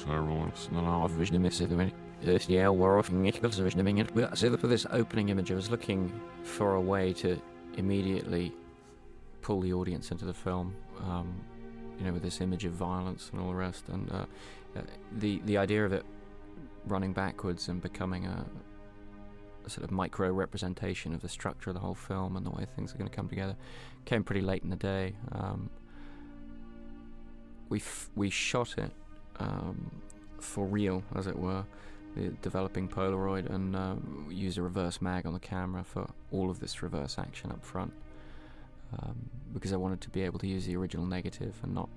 For this opening image, I was looking for a way to immediately pull the audience into the film, with this image of violence and all the rest, and the idea of it running backwards and becoming a sort of micro representation of the structure of the whole film and the way things are going to come together came pretty late in the day. We shot it for real, as it were, the developing Polaroid, and we used a reverse mag on the camera for all of this reverse action up front, because I wanted to be able to use the original negative and not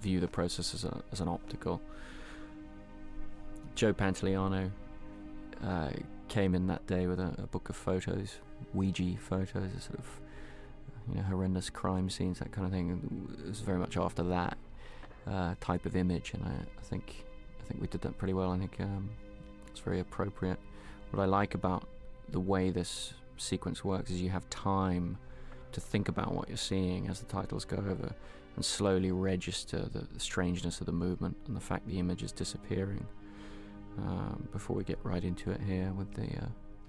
view the process as an optical. Joe Pantoliano came in that day with a book of photos, Ouija photos, a sort of horrendous crime scenes, that kind of thing. It was very much after that type of image, and I think we did that pretty well. I think it's very appropriate. What I like about the way this sequence works is you have time to think about what you're seeing as the titles go over, and slowly register the strangeness of the movement and the fact the image is disappearing, before we get right into it here with the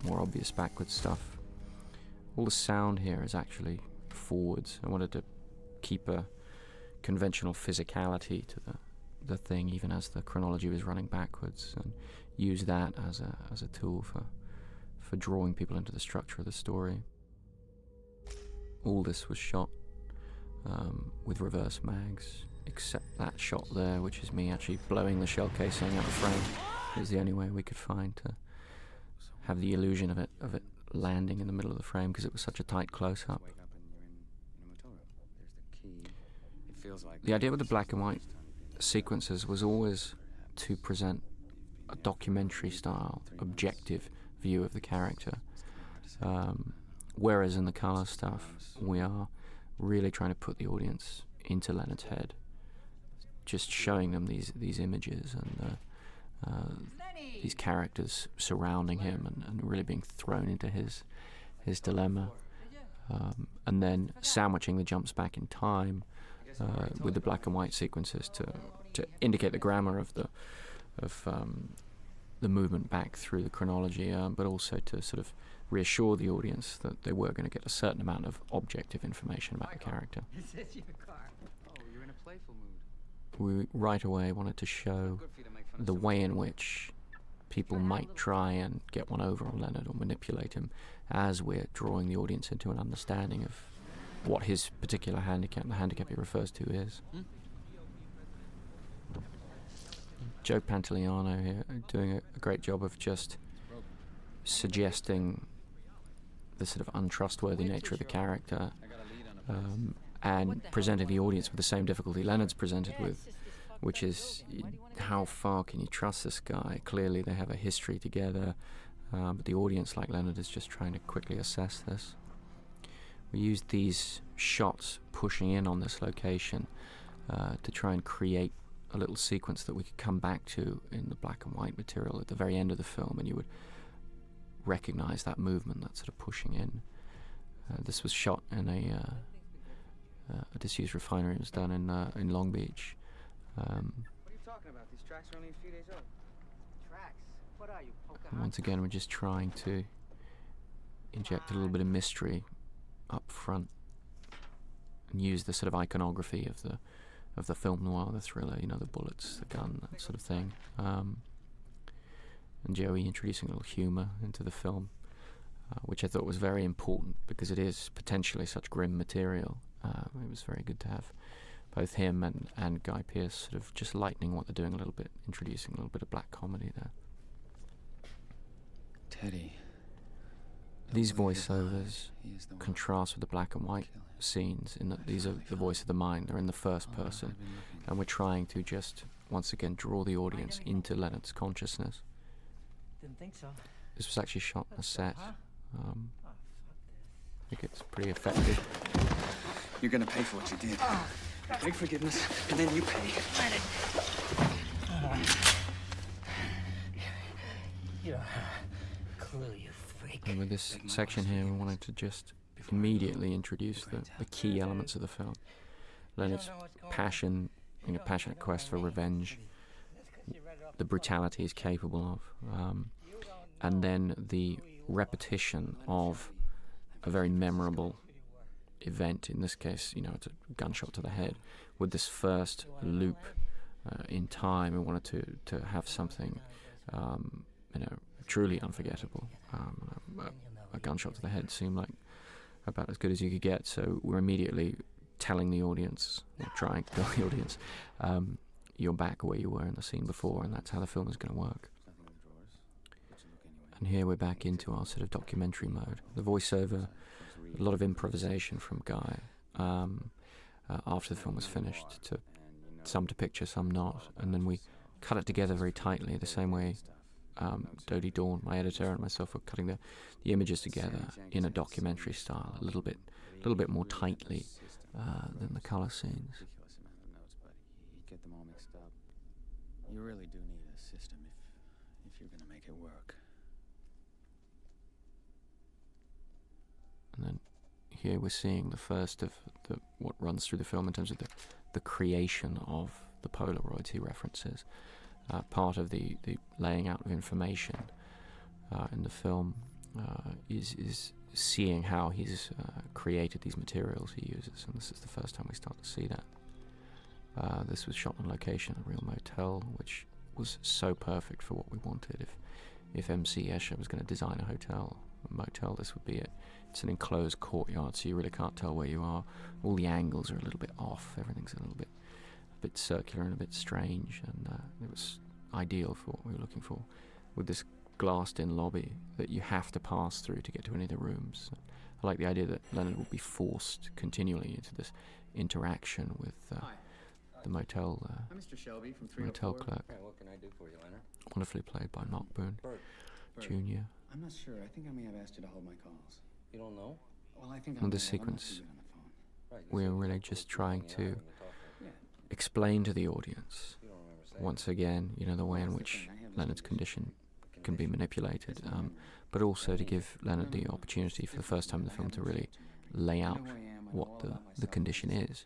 more obvious backwards stuff. All the sound here is actually forwards. I wanted to keep a conventional physicality to the thing, even as the chronology was running backwards, and use that as a tool for drawing people into the structure of the story. All this was shot with reverse mags, except that shot there, which is me actually blowing the shell casing out of frame. It was the only way we could find to have the illusion of it landing in the middle of the frame, because it was such a tight close-up. The idea with the black and white sequences was always to present a documentary-style, objective view of the character, whereas in the colour stuff, we are really trying to put the audience into Leonard's head, just showing them these images and these characters surrounding him, and really being thrown into his dilemma, and then sandwiching the jumps back in time with the black and white sequences to indicate the grammar of the movement back through the chronology, but also to sort of reassure the audience that they were going to get a certain amount of objective information about the character. We right away wanted to show the way in which people might try and get one over on Leonard or manipulate him, as we're drawing the audience into an understanding of what his particular handicap, the handicap he refers to, is. Joe Pantoliano here doing a great job of just suggesting the sort of untrustworthy nature of the character, and presenting the audience with the same difficulty Leonard's presented with, which is, how far can you trust this guy? Clearly they have a history together, but the audience, like Leonard, is just trying to quickly assess this. We used these shots pushing in on this location to try and create a little sequence that we could come back to in the black and white material at the very end of the film, and you would recognize that movement, that sort of pushing in. This was shot in a disused refinery. It was done in Long Beach. What are you talking about? These tracks are only a few days old. Tracks? What are you, and once again, we're just trying to inject a little bit of mystery up front and use the sort of iconography of the film noir, the thriller, the bullets, the gun, that sort of thing. And Joey introducing a little humour into the film, which I thought was very important because it is potentially such grim material. It was very good to have both him and Guy Pearce sort of just lightening what they're doing a little bit, introducing a little bit of black comedy there. Teddy. These voiceovers contrast with the black and white scenes in that these are the voice of the mind, they're in the first person, and we're trying to just, once again, draw the audience into Leonard's consciousness. Didn't think so. This was actually shot on a set. I think it's pretty effective. You're gonna pay for what you did. Beg forgiveness, and then you pay. You don't have a clue, you freak. And with this section here, we wanted to just immediately introduce the key elements of the film. Leonard's passion, passionate quest for revenge, the brutality he's capable of, and then the repetition of a very memorable event. In this case, it's a gunshot to the head. With this first loop in time, we wanted to have something, truly unforgettable. A gunshot to the head seemed like about as good as you could get. So we're immediately telling the audience, or trying to tell the audience, you're back where you were in the scene before, and that's how the film is going to work. And here we're back into our sort of documentary mode. The voiceover, a lot of improvisation from Guy after the film was finished, some to picture, some not, and then we cut it together very tightly, the same way Dodie Dawn, my editor, and myself were cutting the images together in a documentary style, a little bit more tightly than the colour scenes. Get them all mixed up. You really do need a system if you're gonna make it work. And then here we're seeing the first of what runs through the film in terms of the creation of the Polaroids he references. Part of the laying out of information in the film is seeing how he's created these materials he uses, and this is the first time we start to see that. This was shot on location at a real motel, which was so perfect for what we wanted. If MC Escher was going to design a motel, this would be it. It's an enclosed courtyard, so you really can't tell where you are. All the angles are a little bit off. Everything's a bit circular and a bit strange, and it was ideal for what we were looking for, with this glassed-in lobby that you have to pass through to get to any of the rooms. I like the idea that Leonard would be forced continually into this interaction with the motel I'm Mr. Shelby from motel clerk, What can I do for you, Leonard? wonderfully played by Mark Boone Jr. I'm not sure. I think I may have asked you to hold my calls. You don't know? Well, I think On I'm this I'm not sequence, too good on the phone. Right. we're really just trying to explain to the audience, once again, the way in which Leonard's condition can be manipulated, but also to give Leonard the opportunity for the first time in the film to really lay out what the condition is.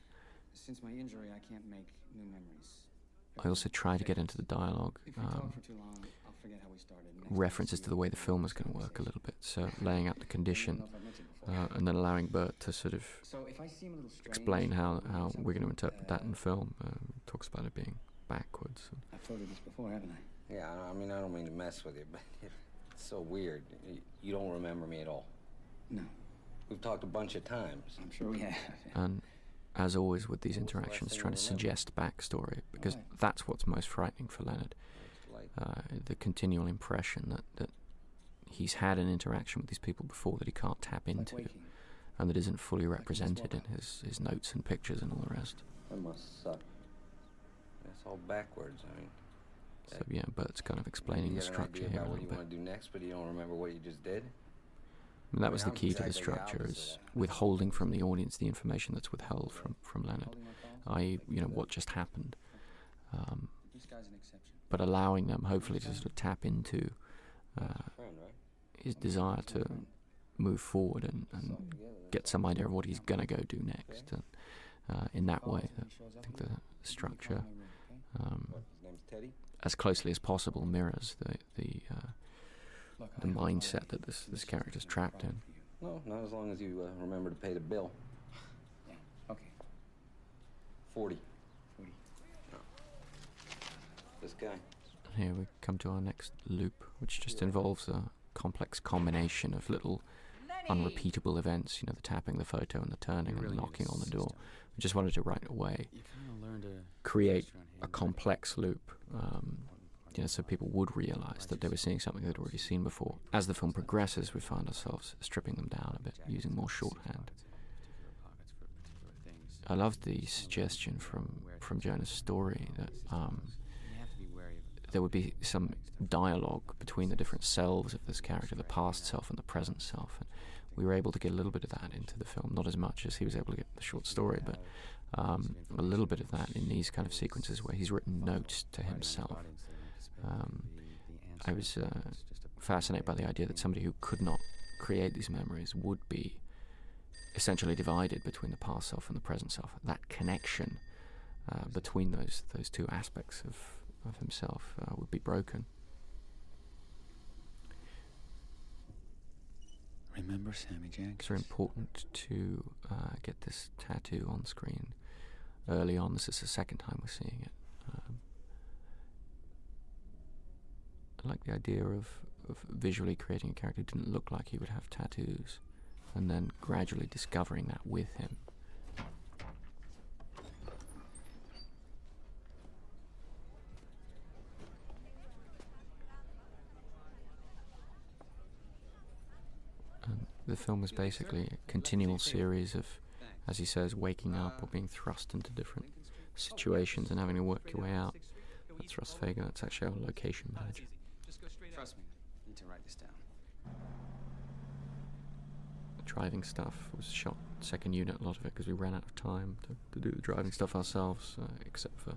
Since my injury, I can't make new memories. I also try to get into the dialogue, If we talk for too long, I'll forget how we started. references to the way the film is going to work a little bit, so laying out the condition, and then allowing Bert to sort of So if I seem a little strange, explain how we're going to interpret that in film. Talks about it being backwards. I've told you this before, haven't I? Yeah, I mean, I don't mean to mess with you, but it's so weird. You don't remember me at all. No, We've talked a bunch of times. I'm sure we have. And as always with these interactions, trying to suggest backstory, because that's what's most frightening for Leonard. The continual impression that he's had an interaction with these people before that he can't tap into, and that isn't fully represented in his notes and pictures and all the rest. That must suck. It's all backwards, I mean. So yeah, Bert's kind of explaining the structure here a What little you bit. want to do next, but you don't remember what you just did? And that was the key to the structure, is withholding from the audience the information that's withheld from Leonard, i.e., what just happened, This guy's an exception. but allowing them hopefully to sort of tap into his desire to move forward and get some idea of what he's going to go do next. And in that way, I think the structure, His name's Teddy? as closely as possible, mirrors the mindset that this character's trapped in. No, not as long as you remember to pay the bill. Yeah, okay. 40. 40. This guy. Here we come to our next loop, which just involves a complex combination of little unrepeatable events, the tapping the photo and the turning and the knocking on the door. We just wanted to right away You kind of learn to create a complex loop, so people would realize that they were seeing something they'd already seen before. As the film progresses, we find ourselves stripping them down a bit, using more shorthand. I love the suggestion from Jonah's story that there would be some dialogue between the different selves of this character, the past self and the present self. And we were able to get a little bit of that into the film, not as much as he was able to get the short story, but a little bit of that in these kind of sequences where he's written notes to himself. I was fascinated by the idea that somebody who could not create these memories would be essentially divided between the past self and the present self. That connection between those two aspects of himself would be broken. Remember Sammy Jackson? It's very important to get this tattoo on screen early on. This is the second time we're seeing it. I like the idea of visually creating a character who didn't look like he would have tattoos, and then gradually discovering that with him. And the film is basically a continual series of, as he says, waking up or being thrust into different situations and having to work your way out. That's Russ Fagan, that's actually our location manager. Trust me, I need to write this down. The driving stuff was shot second unit, a lot of it, because we ran out of time to do the driving stuff ourselves, except for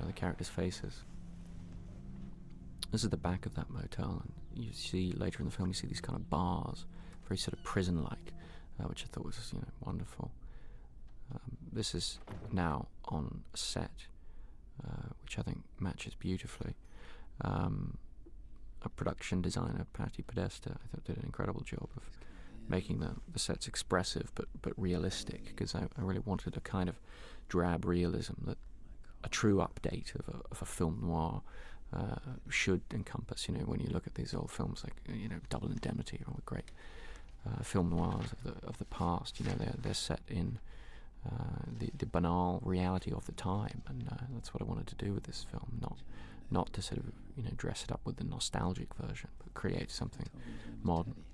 the characters' faces. This is the back of that motel, and you see later in the film, you see these kind of bars, very sort of prison-like, which I thought was, wonderful. This is now on a set, which I think matches beautifully. A production designer, Patti Podesta, I thought did an incredible job of making the sets expressive but realistic, because I really wanted a kind of drab realism that a true update of a film noir should encompass. When you look at these old films like Double Indemnity, or all the great film noirs of the past, they're set in the banal reality of the time, and that's what I wanted to do with this film. Not to sort of dress it up with the nostalgic version, but create something modern.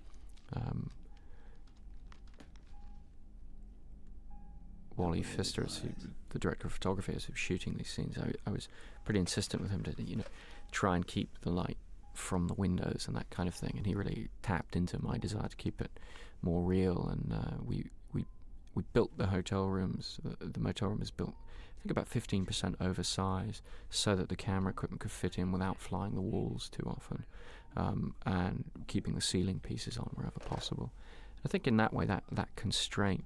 Wally Pfister, the director of photography, is shooting these scenes. I was pretty insistent with him to try and keep the light from the windows and that kind of thing, and he really tapped into my desire to keep it more real. And we built the hotel rooms. The motel room is built, I think, about 15% oversized, so that the camera equipment could fit in without flying the walls too often, and keeping the ceiling pieces on wherever possible. I think in that way, that constraint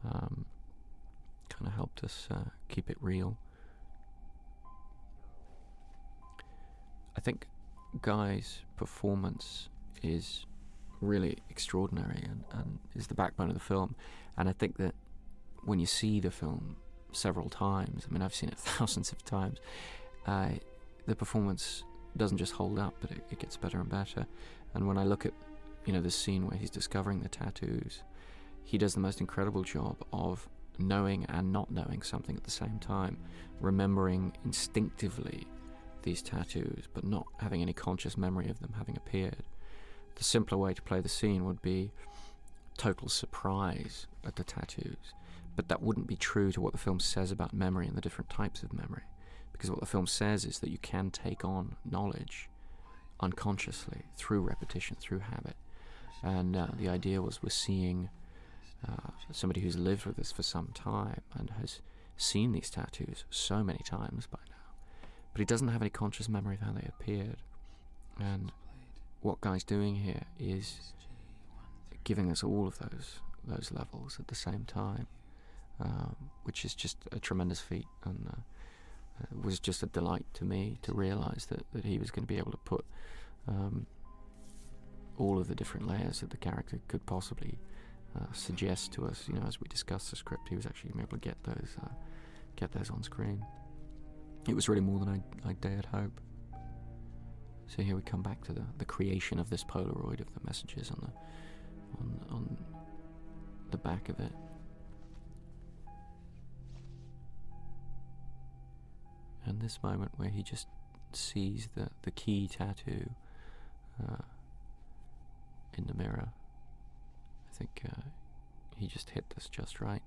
kind of helped us keep it real. I think Guy's performance is really extraordinary and is the backbone of the film. And I think that when you see the film several times, I've seen it thousands of times, the performance doesn't just hold up, but it gets better and better. And when I look at this scene where he's discovering the tattoos, he does the most incredible job of knowing and not knowing something at the same time, remembering instinctively these tattoos, but not having any conscious memory of them having appeared. The simpler way to play the scene would be total surprise at the tattoos, but that wouldn't be true to what the film says about memory and the different types of memory, because what the film says is that you can take on knowledge unconsciously through repetition, through habit. And the idea was we're seeing somebody who's lived with this for some time and has seen these tattoos so many times by now, but he doesn't have any conscious memory of how they appeared. And what Guy's doing here is giving us all of those levels at the same time, which is just a tremendous feat, and it was just a delight to me to realise that he was going to be able to put all of the different layers that the character could possibly suggest to us. As we discussed the script, he was actually going to be able to get those on screen. It was really more than I dared hope. So here we come back to the creation of this Polaroid of the messages on the back of it. And this moment where he just sees the key tattoo in the mirror. I think he just hit this just right.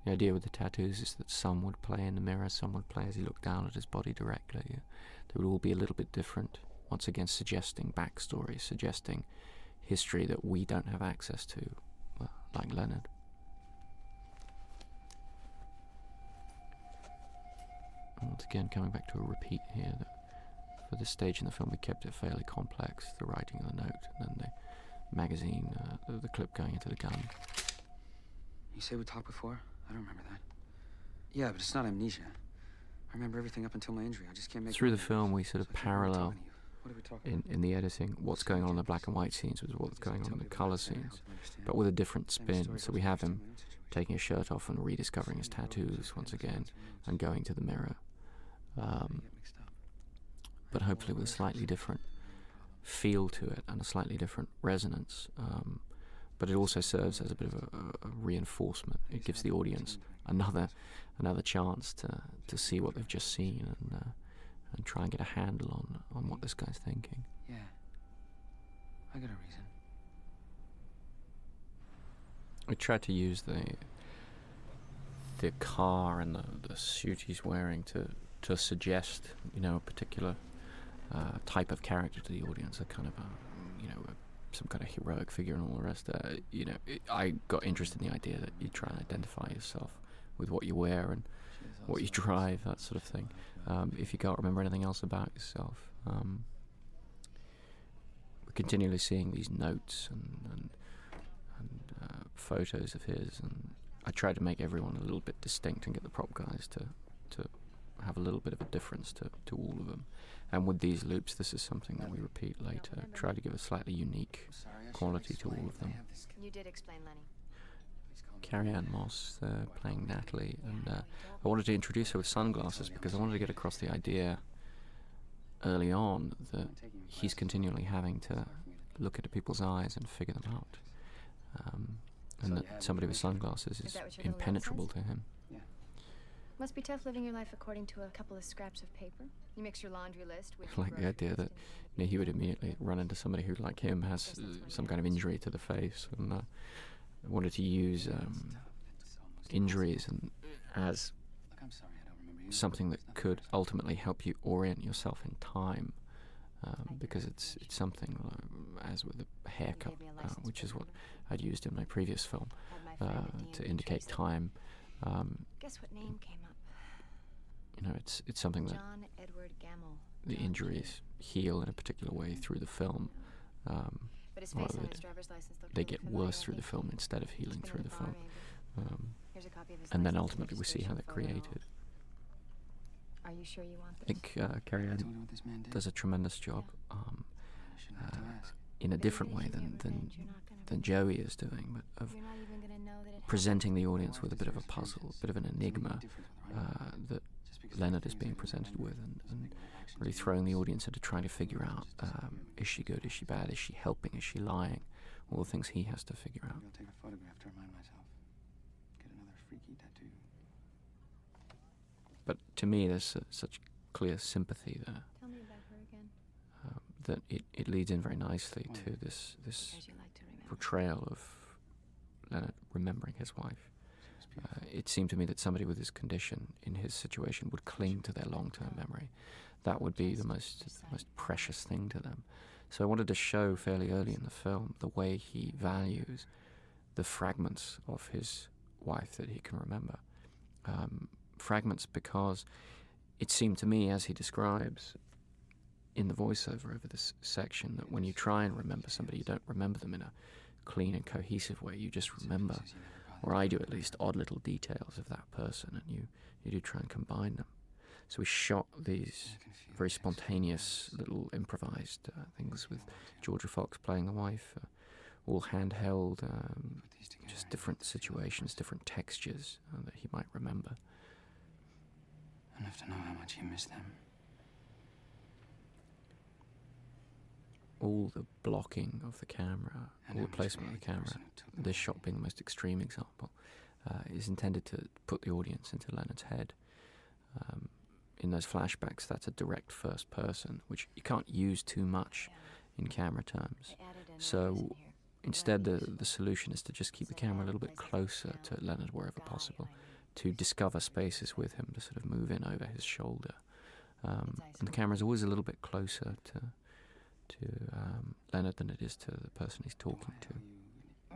The idea with the tattoos is that some would play in the mirror, some would play as he looked down at his body directly. They would all be a little bit different, once again suggesting backstory, suggesting history that we don't have access to, like Leonard. And once again, coming back to a repeat here, that for this stage in the film we kept it fairly complex, the writing of the note, and then the magazine, the clip going into the gun. You say we talked before? I don't remember that. Yeah, but it's not amnesia. I remember everything up until my injury. I just can't make through it the up. film we sort of So I can't remember parallel talking to you. What are we talking in the editing what's going on in the black and white scenes with what's going on in the colour scenes, but with a different spin. So we have him taking his shirt off and rediscovering his tattoos once again and going to the mirror, but hopefully with a slightly different feel to it and a slightly different resonance. But it also serves as a bit of a reinforcement. It gives the audience another chance to see what they've just seen and try and get a handle on what this guy's thinking. Yeah. I got a reason. We tried to use the car and the suit he's wearing to suggest, a particular type of character to the audience, a kind of some kind of heroic figure and all the rest. I got interested in the idea that you try and identify yourself with what you wear and what you drive, that sort of thing. If you can't remember anything else about yourself, we're continually seeing these notes and photos of his, and I tried to make everyone a little bit distinct and get the prop guys to have a little bit of a difference to all of them. And with these loops, this is something that we repeat later. Try to give a slightly unique quality to all of them. You did explain, Lenny. Carrie-Anne Moss playing Natalie, and I wanted to introduce her with sunglasses because I wanted to get across the idea early on that he's continually having to look into people's eyes and figure them out, and that somebody with sunglasses is impenetrable to him. Must be tough living your life according to a couple of scraps of paper. You mix your laundry list with Like the idea that he would immediately run into somebody who, like him, has some kind of injury to the face, and wanted to use injuries and as something that could ultimately help you orient yourself in time, because it's something as with a haircut, which is what I'd used in my previous film to indicate time. Guess what name came up? It's something that John Edward Gamble. the injuries heal in a particular way through the film. But his face on his driver's license looked They really get familiar, worse I through the think. film instead of healing Been through in the the bar, film. maybe. Here's a copy of his And then license ultimately we see how they're registration created. photo. Are you sure you want I this? think I told you Carrie-Anne what this man did. does a tremendous job I shouldn't have to ask. in a But different even way if you than get than, revenge, you're not gonna than remember. Joey is doing, but of You're not even gonna know that it presenting the audience with a bit of a puzzle, a bit of an enigma that Leonard is being presented with, and really throwing the audience into trying to figure out, is she good, is she bad, is she helping, is she lying, all the things he has to figure out. Maybe I'll take a photograph to remind myself. Get another freaky tattoo. But to me there's such clear sympathy there, Tell me about her again. that it leads in very nicely to this Because you like to remember. portrayal of Leonard remembering his wife. It seemed to me that somebody with his condition in his situation would cling to their long-term memory. That would be the most precious thing to them. So I wanted to show fairly early in the film the way he values the fragments of his wife that he can remember. Fragments because it seemed to me, as he describes in the voiceover over this section, that when you try and remember somebody, you don't remember them in a clean and cohesive way. You just remember, or I do at least, odd little details of that person, and you do try and combine them. So we shot these very spontaneous little improvised things with Georgia Fox playing the wife, all handheld, just different situations, different textures that he might remember. Enough to know how much you miss them. All the blocking of the camera, all the placement of the camera, this shot being the most extreme example, is intended to put the audience into Leonard's head. In those flashbacks, that's a direct first person, which you can't use too much in camera terms. So instead, the solution is to just keep the camera a little bit closer to Leonard wherever possible, to discover spaces with him, to sort of move in over his shoulder. And the camera's always a little bit closer to Leonard than it is to the person he's talking to.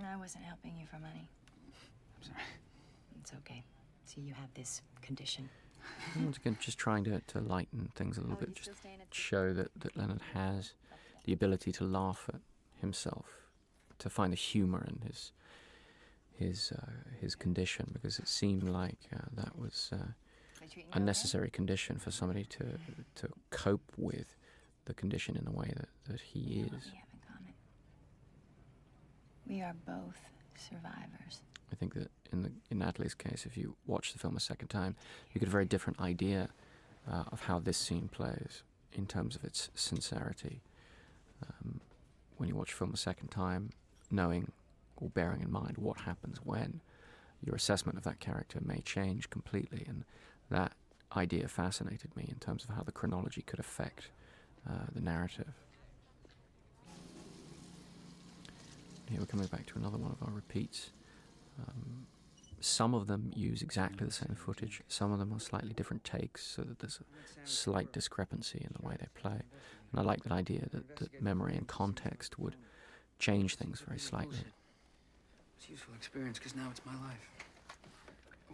I wasn't helping you for money. I'm sorry. It's okay. See, you have this condition. Once again, just trying to lighten things a little bit, just show that Leonard has the ability to laugh at himself, to find the humour in his condition, because it seemed like that was a necessary condition for somebody to cope with the condition in the way that he is. We are both survivors. I think that in Natalie's case, if you watch the film a second time, you get a very different idea of how this scene plays in terms of its sincerity. When you watch the film a second time, knowing or bearing in mind what happens when, your assessment of that character may change completely, and that idea fascinated me in terms of how the chronology could affect the narrative. Here we're coming back to another one of our repeats. Some of them use exactly the same footage, some of them are slightly different takes, so that there's a slight discrepancy in the way they play. And I like that idea that memory and context would change things very slightly. It's a useful experience, because now it's my life.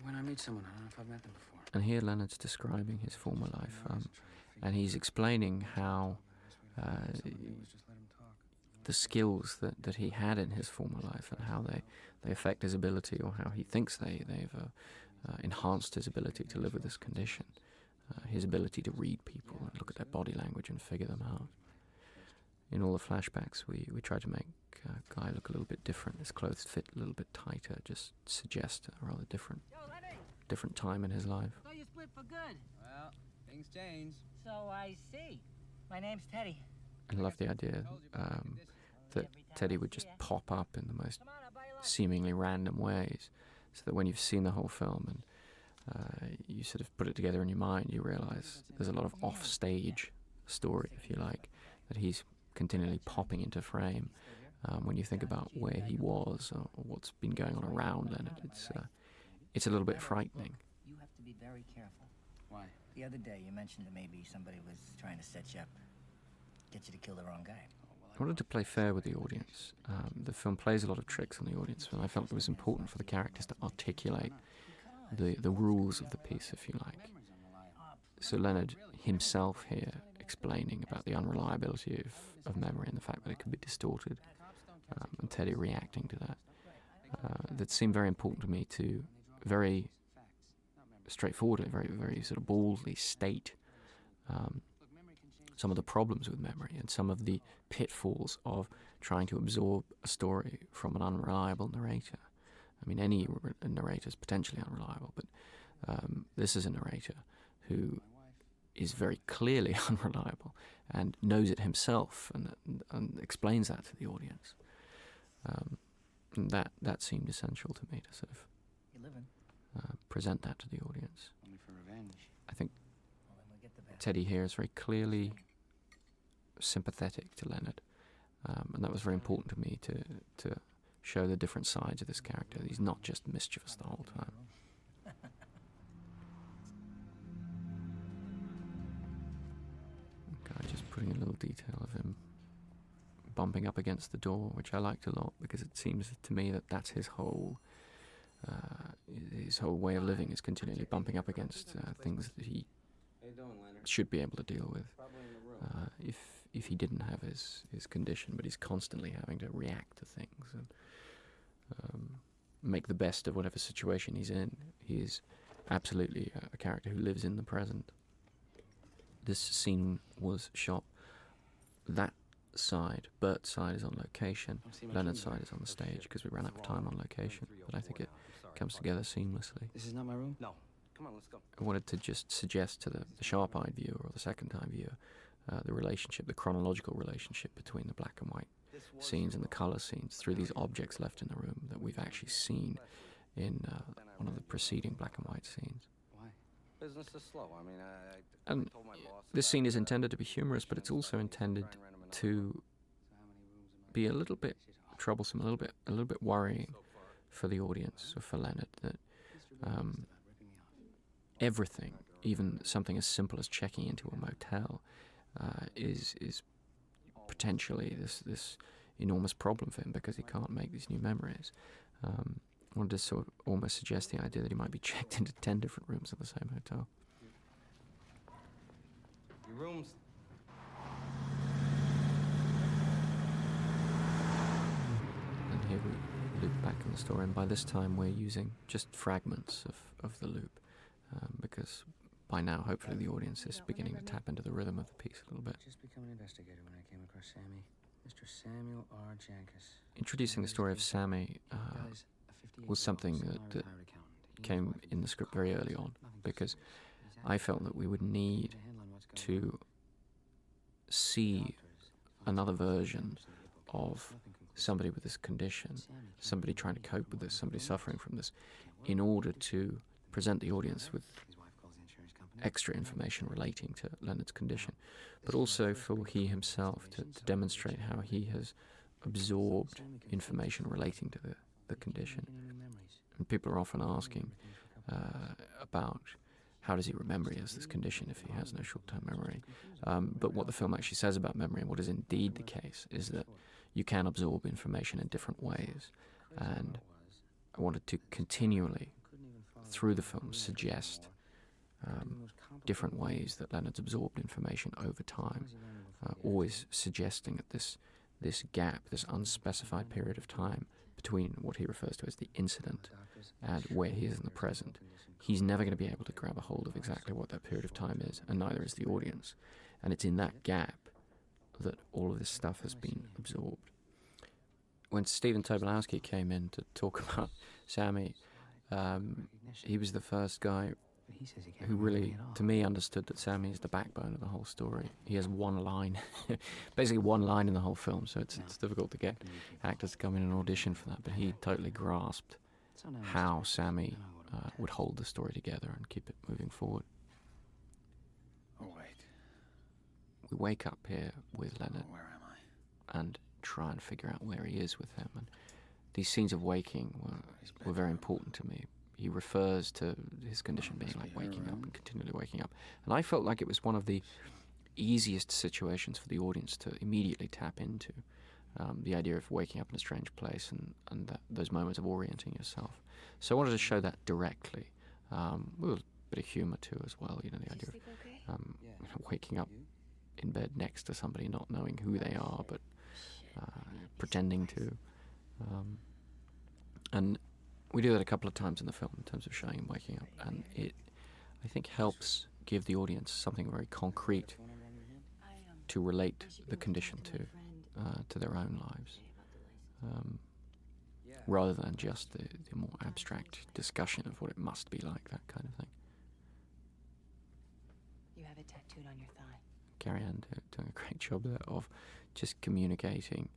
When I meet someone, I don't know if I've met them before. And here Leonard's describing his former life, and he's explaining how the skills that he had in his former life and how they affect his ability, or how he thinks they've enhanced his ability to live with this condition. His ability to read people and look at their body language and figure them out. In all the flashbacks, we try to make Guy look a little bit different. His clothes fit a little bit tighter, just suggest a rather different time in his life. So you split for good. Well, things change. So I see. My name's Teddy. I love the idea that Teddy would just pop up in the most seemingly random ways, so that when you've seen the whole film and you sort of put it together in your mind, you realise there's a lot of off-stage story, if you like, that he's continually popping into frame. When you think about where he was or what's been going on around Leonard, it's a little bit frightening. You have to be very careful. Why? The other day you mentioned that maybe somebody was trying to set you up, get you to kill the wrong guy. I wanted to play fair with the audience. The film plays a lot of tricks on the audience, and I felt it was important for the characters to articulate the rules of the piece, if you like. So Leonard himself here explaining about the unreliability of memory and the fact that it could be distorted, and Teddy reacting to that. That seemed very important to me to very straightforwardly, very sort of boldly state some of the problems with memory and some of the pitfalls of trying to absorb a story from an unreliable narrator. I mean, any narrator is potentially unreliable, but this is a narrator who is very clearly unreliable and knows it himself and explains that to the audience. And that seemed essential to me to sort of present that to the audience. Only for revenge. I think Teddy here is very clearly sympathetic to Leonard, and that was very important to me to show the different sides of this character. He's not just mischievous the whole time. Okay, just putting a little detail of him bumping up against the door, which I liked a lot, because it seems to me that that's his whole way of living, is continually bumping up against things that he should be able to deal with if he didn't have his condition, but he's constantly having to react to things and make the best of whatever situation he's in. He is absolutely a character who lives in the present. This scene was shot that side. Bert's side is on location. Leonard's side is on the stage because we ran out of time on location, but I think it comes together seamlessly. This is not my room? No. Come on, let's go. I wanted to just suggest to the sharp-eyed viewer or the second-time viewer the chronological relationship between the black and white scenes and the colour scenes through these objects left in the room that we've actually seen in one of the preceding black and white scenes. Why? Business is slow. I mean, And told my boss this scene is intended to be humorous, but it's also intended to be a little bit troublesome, a little bit worrying for the audience, or for Leonard, that everything, even something as simple as checking into a motel, is potentially this enormous problem for him because he can't make these new memories. I wanted to sort of almost suggest the idea that he might be checked into 10 different rooms in the same hotel. Your room's... And here we loop back in the story, and by this time we're using just fragments of the loop, because by now, hopefully, the audience is beginning to tap into the rhythm of the piece a little bit. Just become an investigator when I came across Sammy. Mr. Samuel R. Jankus. Introducing the story of Sammy was something that came in the script very early on, because I felt that we would need to see another version of somebody with this condition, somebody trying to cope with this, somebody suffering from this, in order to present the audience with extra information relating to Leonard's condition, but also for he himself to demonstrate how he has absorbed information relating to the condition. And people are often asking about how does he remember he has this condition if he has no short-term memory. But what the film actually says about memory, and what is indeed the case, is that you can absorb information in different ways. And I wanted to continually, through the film, suggest different ways that Leonard's absorbed information over time, always suggesting that this gap, this unspecified period of time between what he refers to as the incident and where he is in the present, he's never going to be able to grab a hold of exactly what that period of time is, and neither is the audience. And it's in that gap that all of this stuff has been absorbed. When Stephen Tobolowsky came in to talk about Sammy, he was the first guy who really, to me, understood that Sammy is the backbone of the whole story. He has one line, basically one line in the whole film, so it's difficult to get actors to come in and audition for that, but he totally grasped how Sammy would hold the story together and keep it moving forward. Oh, wait. We wake up here with Leonard Where am I? and try and figure out where he is with him, and these scenes of waking were very important to me. He refers to his condition being like waking up and continually waking up. And I felt like it was one of the easiest situations for the audience to immediately tap into, the idea of waking up in a strange place and those moments of orienting yourself. So I wanted to show that directly, with a bit of humour too as well, the idea of waking up in bed next to somebody, not knowing who they are, but pretending to. And we do that a couple of times in the film in terms of showing him waking up, and it, I think, helps give the audience something very concrete to relate the condition to their own lives, rather than just the more abstract discussion of what it must be like, that kind of thing. You have it tattooed on your thigh. Carrie-Anne doing a great job there of just communicating,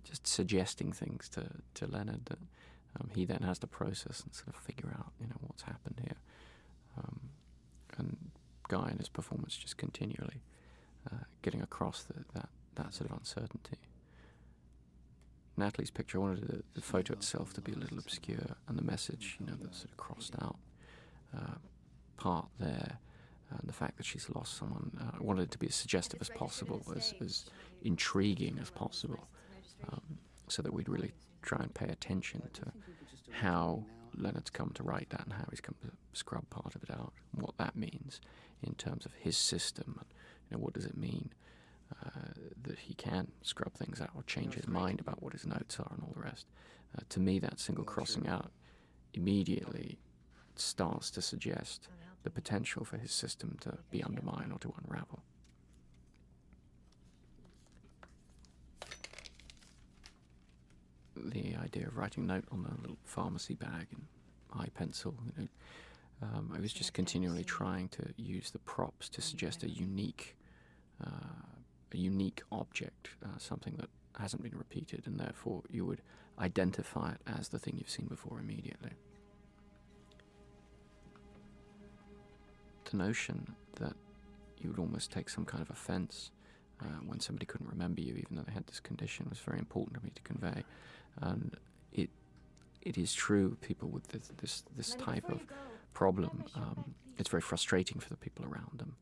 just suggesting things to Leonard that he then has to process and sort of figure out, what's happened here. And Guy and his performance just continually getting across that sort of uncertainty. Natalie's picture, I wanted the photo itself to be a little obscure, and the message, that sort of crossed out part there, and the fact that she's lost someone. I wanted it to be as suggestive as possible, as intriguing as possible, so that we'd really try and pay attention to how Leonard's come to write that and how he's come to scrub part of it out, and what that means in terms of his system, and what does it mean that he can scrub things out or change his mind about what his notes are and all the rest. To me, that single crossing out immediately starts to suggest the potential for his system to be undermined or to unravel. The idea of writing a note on a little pharmacy bag and eye pencil, I was just continually trying to use the props to suggest a unique object, something that hasn't been repeated, and therefore you would identify it as the thing you've seen before immediately. The notion that you would almost take some kind of offence when somebody couldn't remember you, even though they had this condition, was very important to me to convey. And it is true, people with this type of problem, it's very frustrating for the people around them.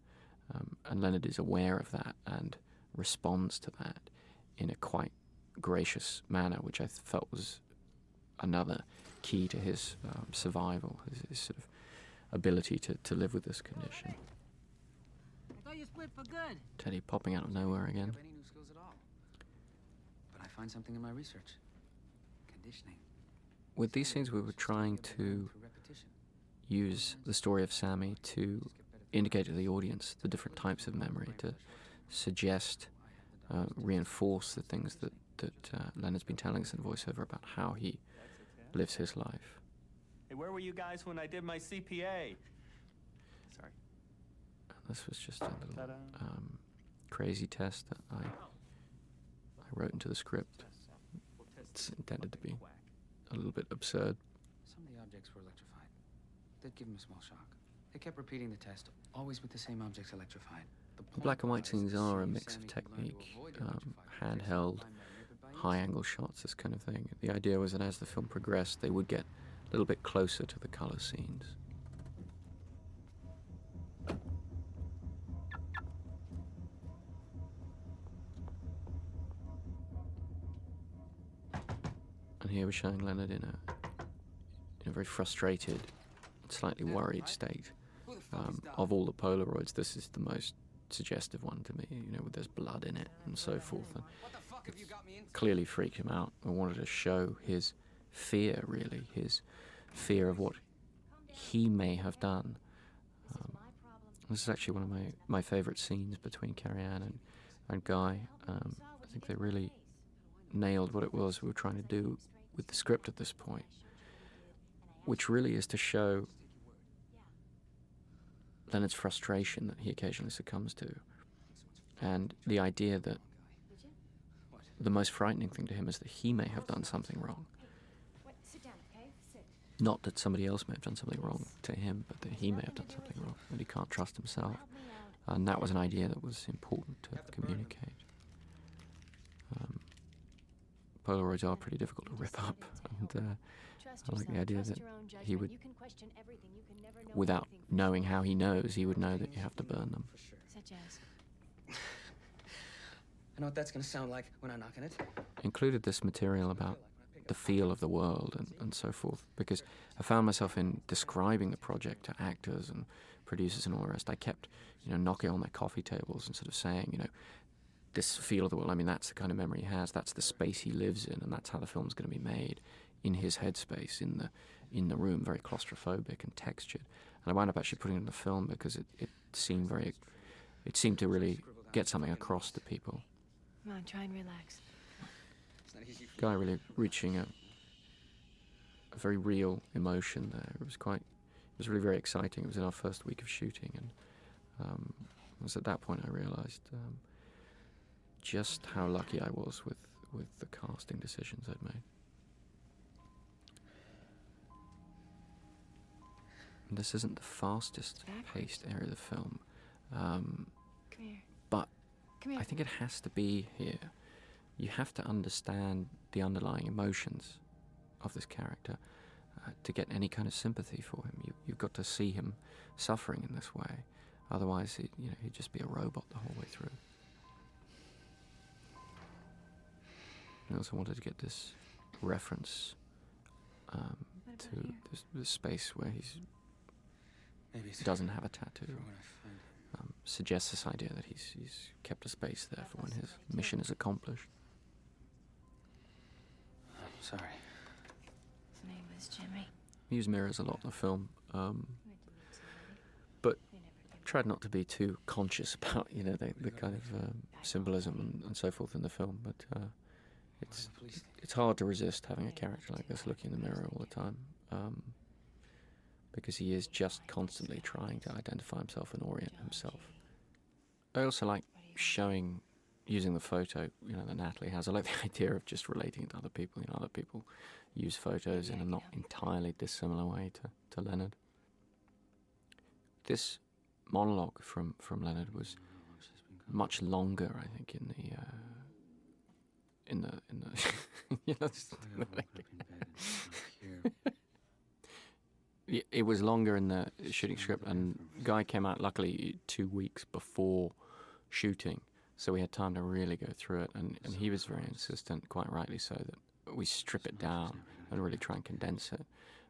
And Leonard is aware of that and responds to that in a quite gracious manner, which I felt was another key to his survival, his sort of ability to live with this condition. I thought you split for good. Teddy popping out of nowhere again. Any new skills at all? But I find something in my research. Conditioning. With these scenes, we were trying to use the story of Sammy to indicate to the audience the different types of memory, to suggest, reinforce the things that Leonard's been telling us in voiceover about how he lives his life. Hey, where were you guys when I did my CPA? Sorry. And this was just a little crazy test that I wrote into the script. It's intended to be a little bit absurd. Some of the objects were electrified. They'd give him a small shock. They kept repeating the test, always with the same objects electrified. The black and white scenes are a mix of technique, handheld, high-angle shots, this kind of thing. The idea was that as the film progressed, they would get a little bit closer to the color scenes. And here we're showing Leonard in a very frustrated, slightly worried state. Of all the Polaroids, this is the most suggestive one to me, you know, with there's blood in it and so forth. And it clearly freaked him out. I wanted to show his fear, really, his fear of what he may have done. This is actually one of my favourite scenes between Carrie-Anne and Guy. I think they really nailed what it was we were trying to do with the script at this point, which really is to show Leonard's frustration that he occasionally succumbs to, and the idea that the most frightening thing to him is that he may have done something wrong. Not that somebody else may have done something wrong to him, but that he may have done something wrong, and he can't trust himself. And that was an idea that was important to communicate. Polaroids are pretty difficult to rip up, and I like the idea that he would, without knowing how he knows, he would know that you have to burn them. Such as? I know what that's gonna sound like when I knock on it. Included this material about the feel of the world and so forth, because I found myself in describing the project to actors and producers and all the rest. I kept, knocking on their coffee tables and sort of saying, this feel of the world, I mean, that's the kind of memory he has, that's the space he lives in, and that's how the film's going to be made, in his headspace, in the room, very claustrophobic and textured. And I wound up actually putting it in the film because it seemed to really get something across to people. Come on, try and relax. Guy really reaching a very real emotion there. It was really very exciting. It was in our first week of shooting, and it was at that point I realised just how lucky I was with the casting decisions I'd made. And this isn't the fastest paced area of the film, Come here. but Come here. I think it has to be here. You have to understand the underlying emotions of this character to get any kind of sympathy for him. You've got to see him suffering in this way. Otherwise, he'd just be a robot the whole way through. I also wanted to get this reference to this space where he doesn't have a tattoo. Suggests this idea that he's kept a space there for when his mission is accomplished. I'm sorry. His name was Jimmy. He used mirrors a lot in the film, but tried not to be too conscious about the kind of symbolism and so forth in the film. But it's hard to resist having a character like this looking in the mirror all the time, because he is just constantly trying to identify himself and orient himself. I also like using the photo, that Natalie has. I like the idea of just relating to other people. Other people use photos in a not entirely dissimilar way to Leonard. This monologue from Leonard was much longer, I think, it was longer in the shooting script, and Guy came out luckily 2 weeks before shooting, so we had time to really go through it, and he was very insistent, quite rightly so, that we strip it down and really try and condense it,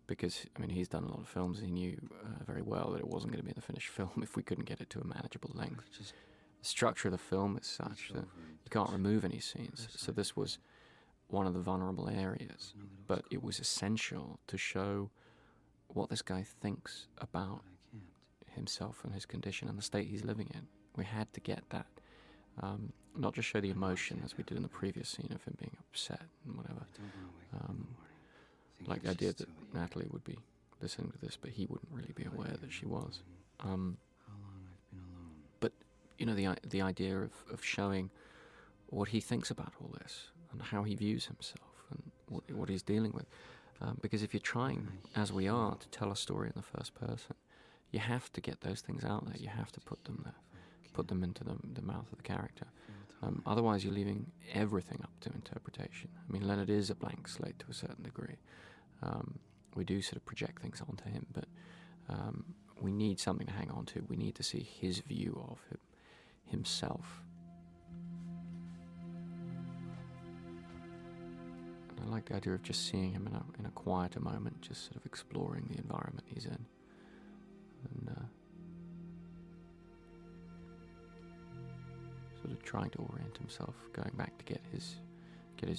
because, he's done a lot of films, and he knew very well that it wasn't going to be in the finished film if we couldn't get it to a manageable length. The structure of the film is such that you can't remove any scenes, so this was one of the vulnerable areas, but it was essential to show what this guy thinks about himself and his condition and the state he's living in. We had to get that. Not just show the emotion as we did in the previous scene of him being upset and whatever. Like the idea that Natalie would be listening to this, but he wouldn't really be aware that she was. But, you know, the idea of showing what he thinks about all this and how he views himself and what he's dealing with. Because if you're trying, as we are, to tell a story in the first person, you have to get those things out there. You have to put them there, put them into the mouth of the character. Otherwise, you're leaving everything up to interpretation. I mean, Leonard is a blank slate to a certain degree. We do sort of project things onto him, but we need something to hang on to. We need to see his view of himself. And I like the idea of just seeing him in a quieter moment, just sort of exploring the environment he's in. And sort of trying to orient himself, going back to get his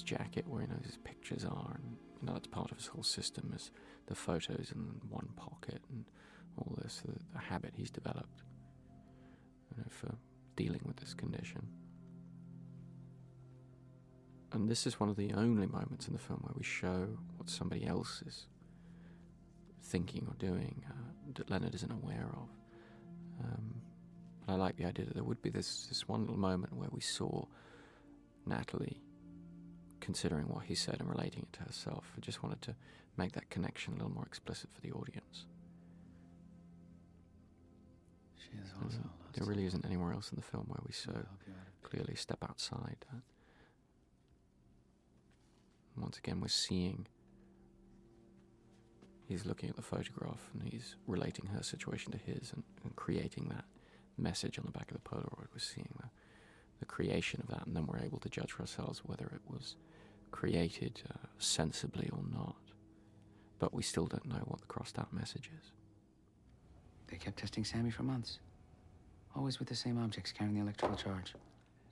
jacket where he knows his pictures are, and you know that's part of his whole system is the photos in one pocket and all this, the habit he's developed, you know, for dealing with this condition. And this is one of the only moments in the film where we show what somebody else is thinking or doing that Leonard isn't aware of. But I like the idea that there would be this one little moment where we saw Natalie considering what he said and relating it to herself. I just wanted to make that connection a little more explicit for the audience. She is also there really isn't anywhere else in the film where we so clearly step outside that. Once again, we're seeing he's looking at the photograph and he's relating her situation to his and creating that message on the back of the Polaroid. We're seeing the creation of that, and then we're able to judge for ourselves whether it was created sensibly or not. But we still don't know what the crossed out message is. They kept testing Sammy for months. Always with the same objects carrying the electrical charge.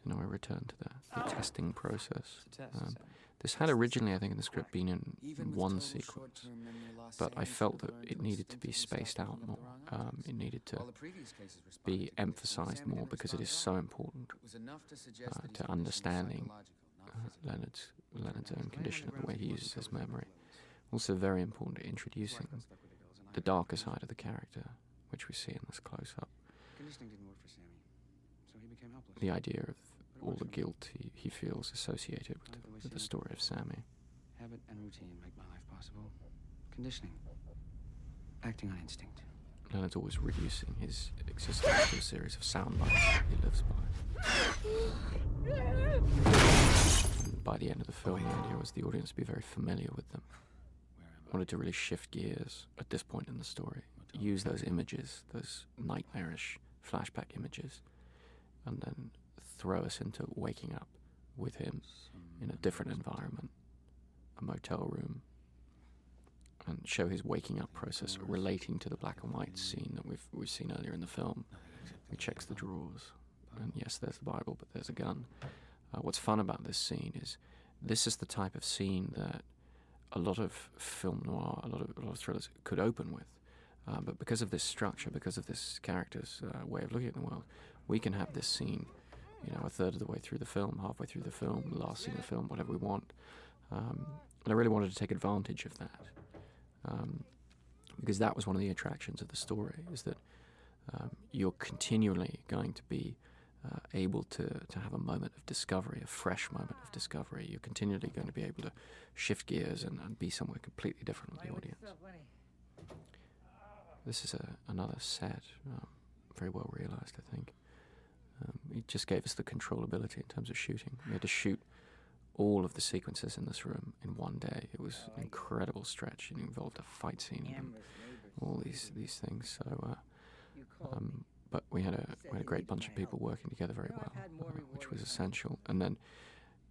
You know, I return to the testing process. It's a test. This had originally, I think, in the script been in one sequence, but I felt that it needed to be spaced out more. It needed to be emphasized more because it is so important to understanding Leonard's own condition and the way he uses his memory. Also very important to introducing the darker side of the character, which we see in this close-up. Conditioning didn't work for Sammy, so he became helpless. The idea of all the guilt he feels associated with the story of Sammy. Habit and routine make my life possible. Conditioning. Acting on instinct. Leonard's always reducing his existence to a series of sound bites that he lives by. And by the end of the film, the idea was the audience to be very familiar with them. Wanted to really shift gears at this point in the story. Use those images, those nightmarish flashback images, and then throw us into waking up with him in a different environment, a motel room, and show his waking up process relating to the black and white scene that we've seen earlier in the film. He checks the drawers, and yes, there's the Bible, but there's a gun. What's fun about this scene is this is the type of scene that a lot of film noir, a lot of thrillers could open with. But because of this structure, because of this character's way of looking at the world, we can have this scene, you know, a third of the way through the film, halfway through the film, the last scene of the film, whatever we want. And I really wanted to take advantage of that. Because that was one of the attractions of the story, is that you're continually going to be able to have a moment of discovery, a fresh moment of discovery. You're continually going to be able to shift gears and be somewhere completely different with the audience. This is another set, very well realized, I think. It just gave us the controllability in terms of shooting. We had to shoot all of the sequences in this room in one day. It was an incredible stretch. It involved a fight scene and all these things. So, but we had a great bunch of people working together very well, which was essential. And then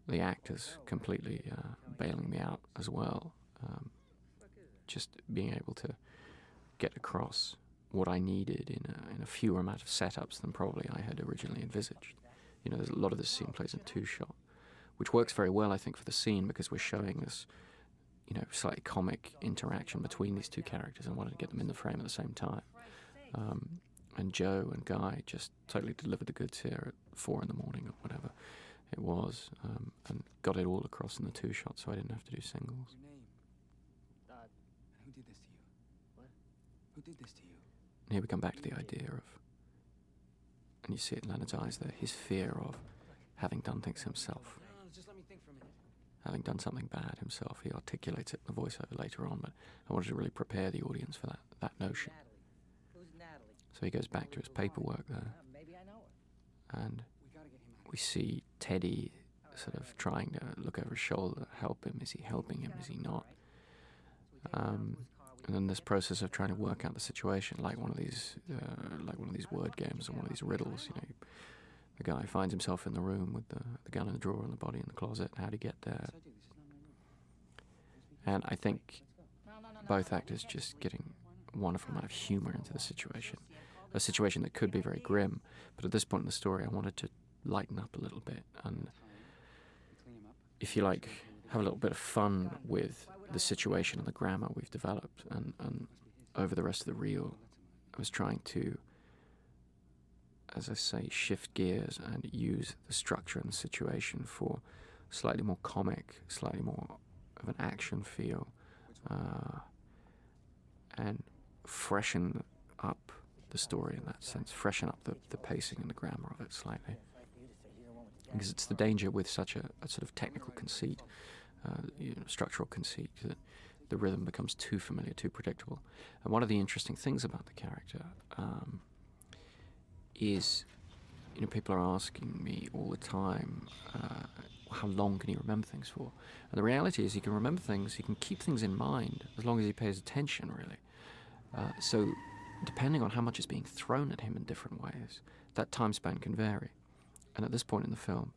the actors completely bailing me out as well. Just being able to get across what I needed in a fewer amount of setups than probably I had originally envisaged. You know, there's a lot of this scene plays in two-shot, which works very well, I think, for the scene because we're showing this, you know, slightly comic interaction between these two characters and wanted to get them in the frame at the same time. And Joe and Guy just totally delivered the goods here at 4 in the morning or whatever it was, and got it all across in the 2 shots, so I didn't have to do singles. Your name? And who did this to you? What? Who did this to you? And here we come back to the idea of, and you see it in Leonard's eyes there, his fear of having done things himself. No, just let me think for a minute. Having done something bad himself. He articulates it in the voiceover later on, but I wanted to really prepare the audience for that notion. Who's Natalie? So he goes back to his paperwork there, Maybe I know her. and We gotta get him out. we see Teddy sort of trying to look over his shoulder, help him. Is he helping him? Is he not? And then this process of trying to work out the situation, like one of these word games or one of these riddles. You know, the guy finds himself in the room with the gun in the drawer and the body in the closet. How would he get there? Yes, I do. This is not my room. And I think both actors just getting a wonderful amount of humor into the situation. A situation that could be very grim, but at this point in the story, I wanted to lighten up a little bit and, Clean him up. if you like, have a little bit of fun with the situation and the grammar we've developed. And over the rest of the reel, I was trying to, as I say, shift gears and use the structure and the situation for slightly more comic, slightly more of an action feel, and freshen up the story in that sense, freshen up the pacing and the grammar of it slightly. Because it's the danger with such a sort of technical conceit, structural conceit, that the rhythm becomes too familiar, too predictable. And one of the interesting things about the character is, people are asking me all the time, how long can he remember things for? And the reality is he can remember things, he can keep things in mind as long as he pays attention, really. So depending on how much is being thrown at him in different ways, that time span can vary. And at this point in the film,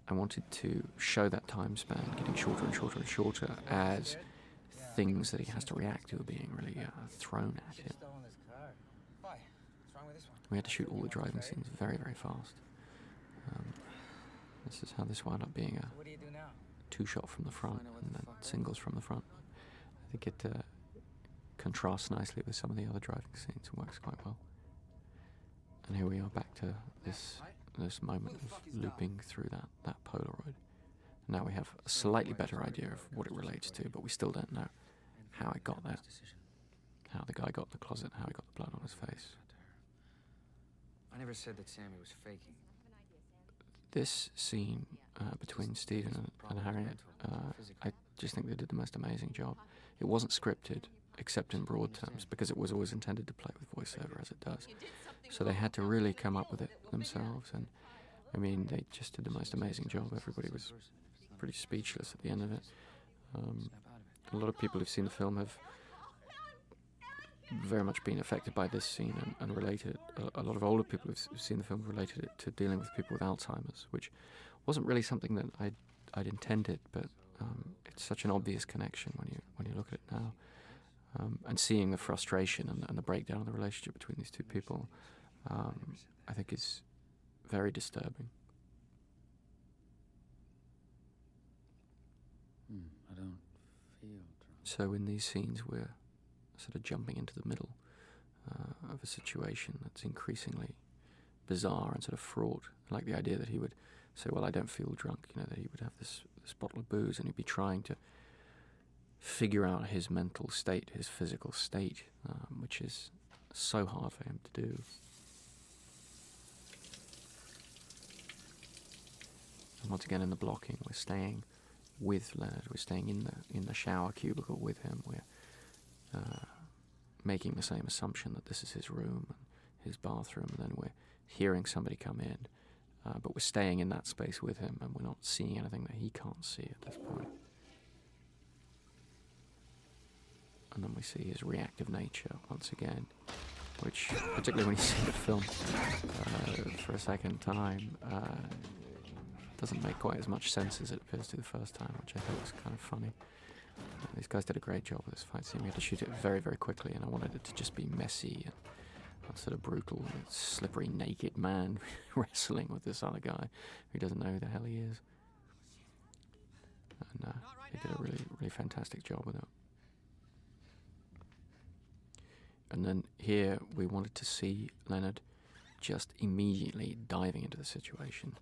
I wanted to show that time span getting shorter and shorter and shorter as things that he has to react to are being really thrown at him. Why? What's wrong with this one? We had to shoot all the driving scenes very, very fast. This is how this wound up being a What do you do now? 2-shot from the front and then singles from the front. I think it contrasts nicely with some of the other driving scenes and works quite well. And here we are back to this moment of looping through that Polaroid. Now we have a slightly better idea of what it relates to, but we still don't know how it got there, how the guy got in the closet, how he got the blood on his face. I never said that Sammy was faking. This scene between Stephen and Harriet, I just think they did the most amazing job. It wasn't scripted, except in broad terms, because it was always intended to play with voiceover, as it does. So they had to really come up with it themselves, and I mean, they just did the most amazing job. Everybody was pretty speechless at the end of it. A lot of people who've seen the film have very much been affected by this scene and related it. A lot of older people who've seen the film related it to dealing with people with Alzheimer's, which wasn't really something that I'd intended, but it's such an obvious connection when you look at it now. And seeing the frustration and the breakdown of the relationship between these two people, I think is very disturbing. I don't feel drunk. So in these scenes, we're sort of jumping into the middle of a situation that's increasingly bizarre and sort of fraught. Like the idea that he would say, well, I don't feel drunk, that he would have this bottle of booze and he'd be trying to figure out his mental state, his physical state, which is so hard for him to do. And once again in the blocking, we're staying with Leonard, we're staying in the shower cubicle with him, we're making the same assumption that this is his room and his bathroom, and then we're hearing somebody come in, but we're staying in that space with him and we're not seeing anything that he can't see at this point. And then we see his reactive nature once again, which, particularly when you see the film for a second time, doesn't make quite as much sense as it appears to the first time, which I thought was kind of funny. These guys did a great job with this fight scene. We had to shoot it very, very quickly, and I wanted it to just be messy and sort of brutal, slippery, naked man wrestling with this other guy who doesn't know who the hell he is. And he did a really, really fantastic job with it. And then here we wanted to see Leonard just immediately diving into the situation,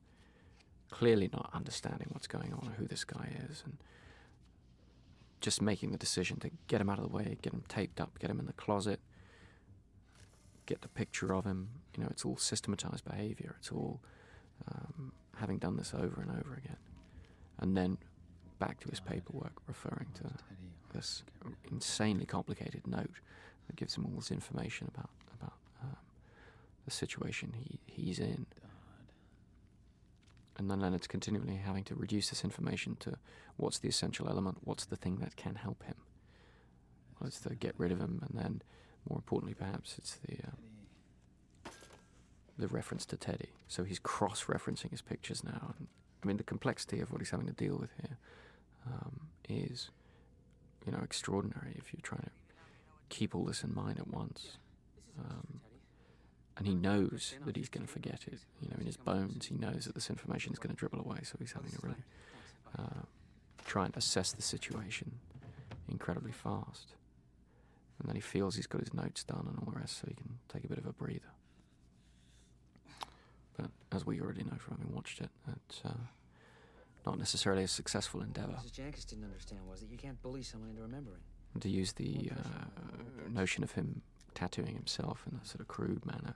clearly not understanding what's going on or who this guy is, and just making the decision to get him out of the way, get him taped up, get him in the closet, get the picture of him. You know, it's all systematized behavior. It's all having done this over and over again. And then back to his paperwork, referring to this insanely complicated note that gives him all this information about the situation he's in. And then Leonard's continually having to reduce this information to what's the essential element, what's the thing that can help him. Well, it's to get rid of him, and then, more importantly perhaps, it's the reference to Teddy. So he's cross-referencing his pictures now. And, I mean, the complexity of what he's having to deal with here is, you know, extraordinary if you're trying to keep all this in mind at once. And he knows that he's going to forget it. You know, in his bones, he knows that this information is going to dribble away, so he's having to really try and assess the situation incredibly fast. And then he feels he's got his notes done and all the rest, so he can take a bit of a breather. But as we already know from having watched it, it's not necessarily a successful endeavour. Mrs. Jankis didn't understand was that you can't bully someone into remembering. To use the notion of him tattooing himself in a sort of crude manner,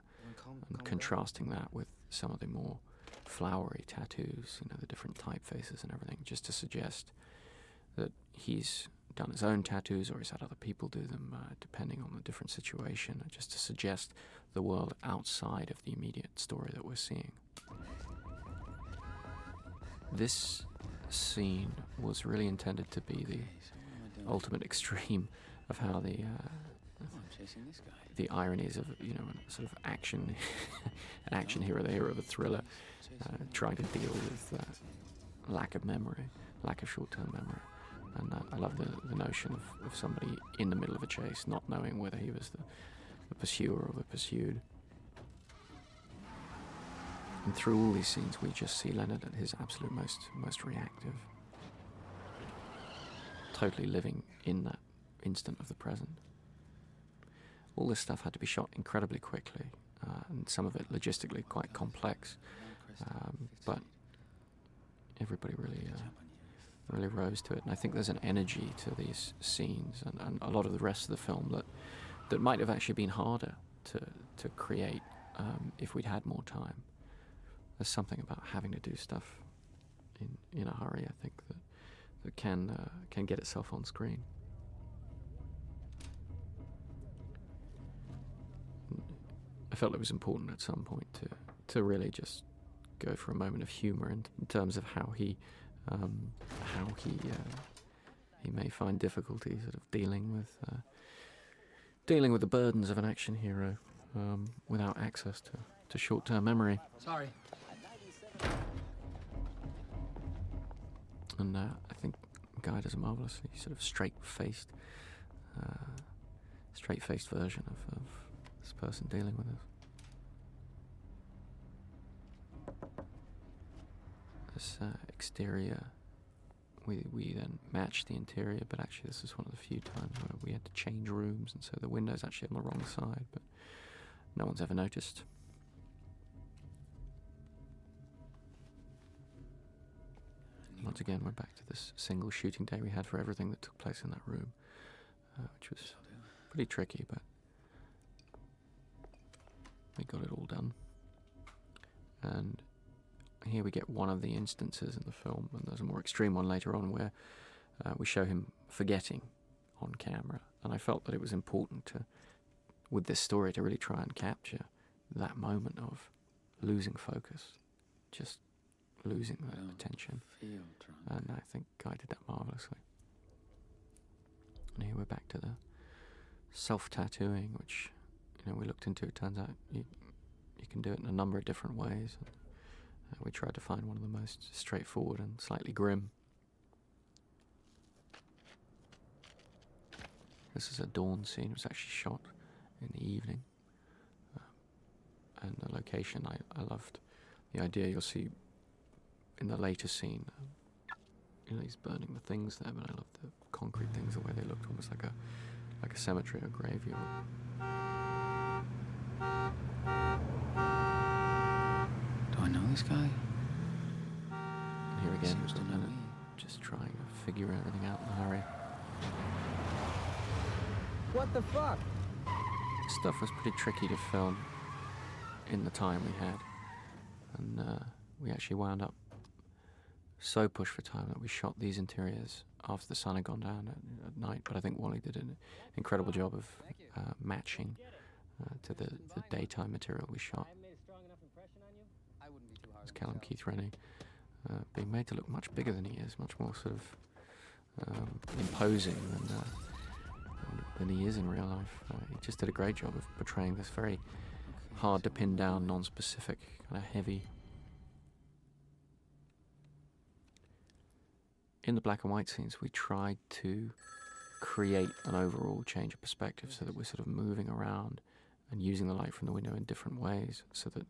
and contrasting that with some of the more flowery tattoos, you know, the different typefaces and everything, just to suggest that he's done his own tattoos or he's had other people do them, depending on the different situation, just to suggest the world outside of the immediate story that we're seeing. This scene was really intended to be the ultimate extreme of how the ironies of, you know, a sort of action, an action hero, the hero of a thriller, trying to deal with lack of memory, lack of short-term memory. And I love the notion of somebody in the middle of a chase not knowing whether he was the pursuer or the pursued. And through all these scenes, we just see Leonard at his absolute most reactive, totally living in that instant of the present. All this stuff had to be shot incredibly quickly, and some of it logistically quite complex, but everybody really rose to it. And I think there's an energy to these scenes and a lot of the rest of the film that might have actually been harder to create if we'd had more time. There's something about having to do stuff in a hurry, I think, that can get itself on screen. I felt it was important at some point to really just go for a moment of humour in terms of how he may find difficulty sort of dealing with the burdens of an action hero without access to short-term memory. Sorry. And I think Guy does a marvellously sort of straight-faced version of this person dealing with this. This exterior, we then matched the interior, but actually this is one of the few times where we had to change rooms, and so the window's actually on the wrong side, but no one's ever noticed. Once again, we're back to this single shooting day we had for everything that took place in that room, which was pretty tricky, but we got it all done. And here we get one of the instances in the film, and there's a more extreme one later on where we show him forgetting on camera. And I felt that it was important with this story, to really try and capture that moment of losing focus, just losing that attention. And I think Guy did that marvellously. And here we're back to the self-tattooing, which, you know, we looked into. It turns out you can do it in a number of different ways. And we tried to find one of the most straightforward and slightly grim. This is a dawn scene. It was actually shot in the evening. And the location, I loved the idea. You'll see in the later scene, you know, he's burning the things there, but I love the concrete things, the way they looked almost like a cemetery or graveyard. Do I know this guy? Here again, Seems to know Leonard me. just trying to figure everything out in a hurry. What the fuck? Stuff was pretty tricky to film in the time we had, and we actually wound up so pushed for time that we shot these interiors after the sun had gone down at night. But I think Wally did an incredible job of matching to the daytime material we shot. It's Callum Keith Rennie being made to look much bigger than he is, much more sort of imposing than he is in real life. He just did a great job of portraying this very hard to pin down, non-specific, kind of heavy. In the black and white scenes, we tried to create an overall change of perspective so that we're sort of moving around and using the light from the window in different ways, so that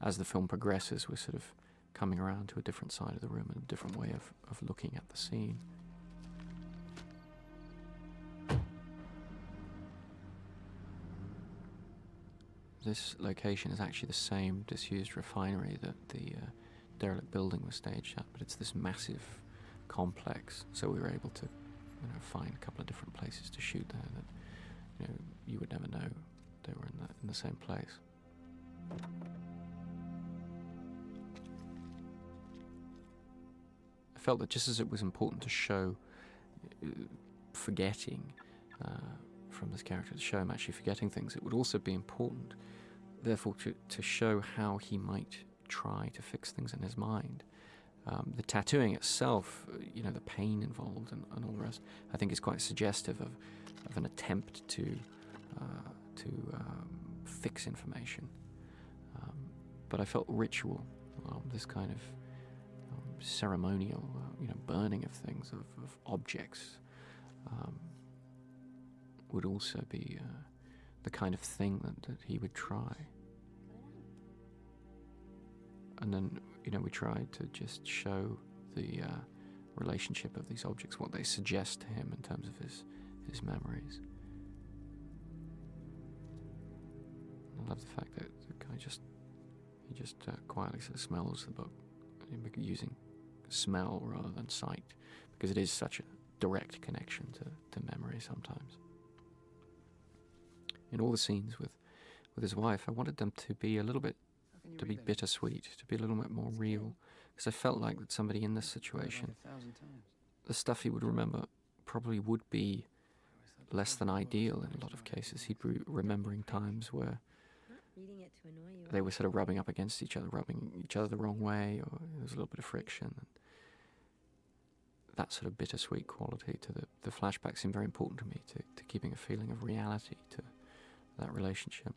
as the film progresses, we're sort of coming around to a different side of the room and a different way of looking at the scene. This location is actually the same disused refinery that the derelict building was staged at, but it's this massive complex, so we were able to, find a couple of different places to shoot there that, you would never know they were in the same place. I felt that just as it was important to show forgetting from this character, to show him actually forgetting things, it would also be important, therefore, to show how he might try to fix things in his mind. The tattooing itself, the pain involved and all the rest, I think is quite suggestive of an attempt to fix information. But I felt ritual, this kind of ceremonial, burning of things, of objects, would also be the kind of thing that he would try. And then, we tried to just show the relationship of these objects, what they suggest to him in terms of his memories. I love the fact that the guy just quietly sort of smells the book, using smell rather than sight, because it is such a direct connection to memory sometimes. In all the scenes with his wife, I wanted them to be a little bit, to be bittersweet, to be a little bit more real, because I felt like that somebody in this situation, the stuff he would remember probably would be less than ideal in a lot of cases. He'd be remembering times where they were sort of rubbing up against each other, rubbing each other the wrong way, or there was a little bit of friction. And that sort of bittersweet quality to the flashback seemed very important to me, to keeping a feeling of reality to that relationship.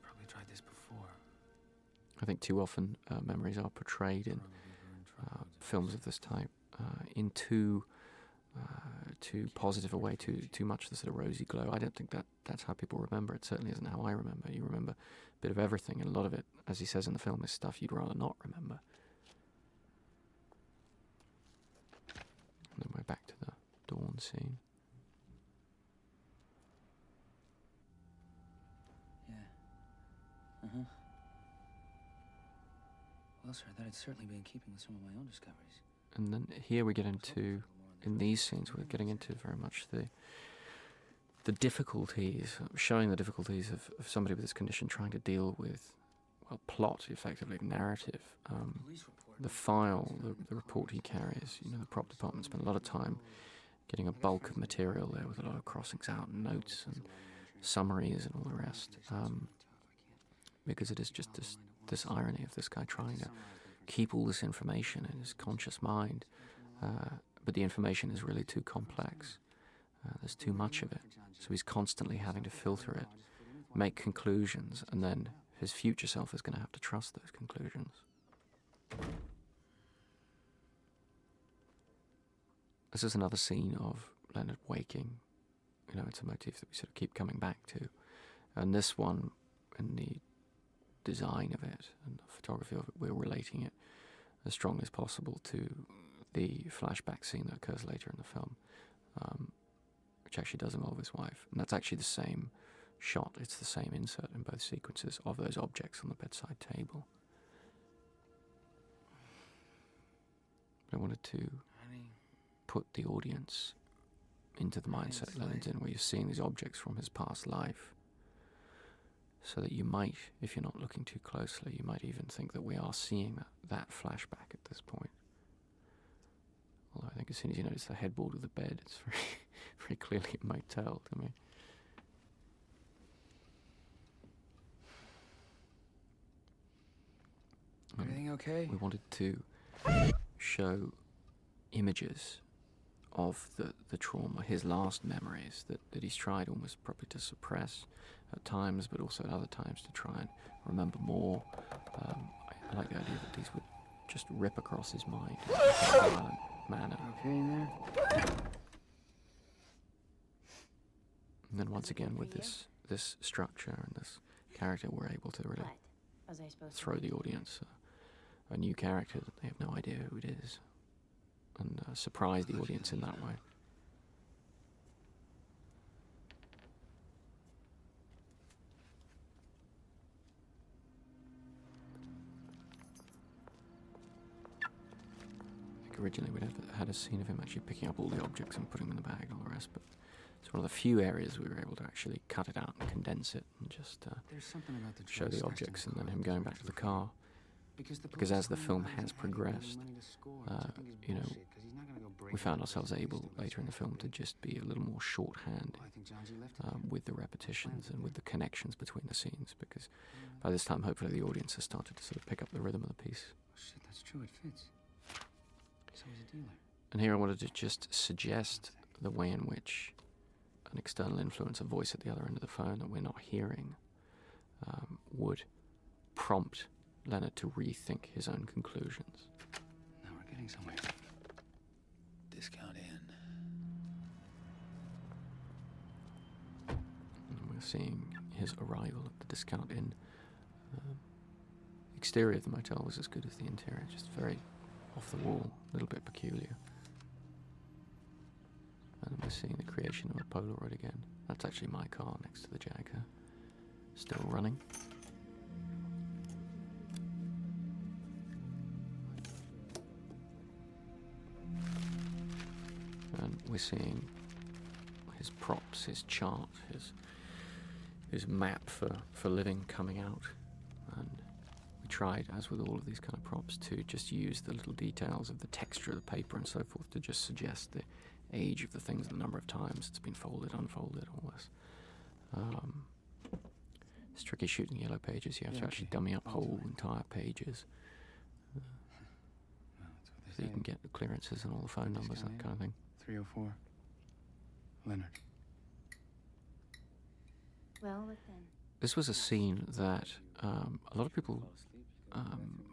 Probably tried this before. I think too often memories are portrayed in films of this type in too positive a way, too much the sort of rosy glow. I don't think that's how people remember. It certainly isn't how I remember. You remember a bit of everything, and a lot of it, as he says in the film, is stuff you'd rather not remember. And then we're back to the dawn scene. Yeah. Well, sir, that had certainly been in keeping with some of my own discoveries. And then here we get into, in these scenes, we're getting into very much the difficulties, showing the difficulties of somebody with this condition trying to deal with, well, plot, effectively, narrative. The file, the report he carries, the prop department spent a lot of time getting a bulk of material there with a lot of crossings out and notes and summaries and all the rest. Because it is just this irony of this guy trying to keep all this information in his conscious mind, but the information is really too complex. There's too much of it, so he's constantly having to filter it, make conclusions, and then his future self is going to have to trust those conclusions. This is another scene of Leonard waking. It's a motif that we sort of keep coming back to, and this one, in the design of it and the photography of it, we're relating it as strongly as possible to the flashback scene that occurs later in the film, which actually does involve his wife. And that's actually the same shot. It's the same insert in both sequences of those objects on the bedside table. But I wanted to put the audience into the mindset Leonard's in, where you're seeing these objects from his past life, so that you might, if you're not looking too closely, you might even think that we are seeing that flashback at this point. Although I think as soon as you notice the headboard of the bed, it's very, very clearly a motel to me. Everything okay? We wanted to show images of the trauma, his last memories that he's tried almost probably to suppress at times, but also at other times to try and remember more. I like the idea that these would just rip across his mind in a violent manner. Okay in there? And then once again with this structure and this character, we're able to really Was I supposed throw the audience a new character that they have no idea who it is, and surprise the audience in that way. I think originally we'd had a scene of him actually picking up all the objects and putting them in the bag and all the rest, but it's one of the few areas we were able to actually cut it out and condense it and just There's something about the show drugs the testing objects and the then car him that going makes back me to the feel car. Because As the film police has claim that progressed, money to score, which I think is you know, bullshit, 'cause he's not gonna go break we found into ourselves the able system later in the film to just be a little more shorthand I think John G. left it there. with the repetitions and with the connections between the scenes, because by this time hopefully the audience has started to sort of pick up the rhythm of the piece. Oh, shit, that's true, it fits. So he's a dealer. And here I wanted to just suggest the way in which an external influence, a voice at the other end of the phone that we're not hearing, would prompt Leonard to rethink his own conclusions. Now we're getting somewhere. Discount in. And we're seeing his arrival at the Discount Inn. The exterior of the motel was as good as the interior, just very off the wall, a little bit peculiar. And we're seeing the creation of a Polaroid again. That's actually my car next to the Jagger, still running. And we're seeing his props, his chart, his map for living coming out. And we tried, as with all of these kind of props, to just use the little details of the texture of the paper and so forth to just suggest the age of the things, the number of times it's been folded, unfolded, all this. It's tricky shooting yellow pages. You have to actually dummy up whole entire pages so you can get the clearances and all the phone numbers, that kind of thing. 304. Leonard. Well, what then? This was a scene that a lot of people,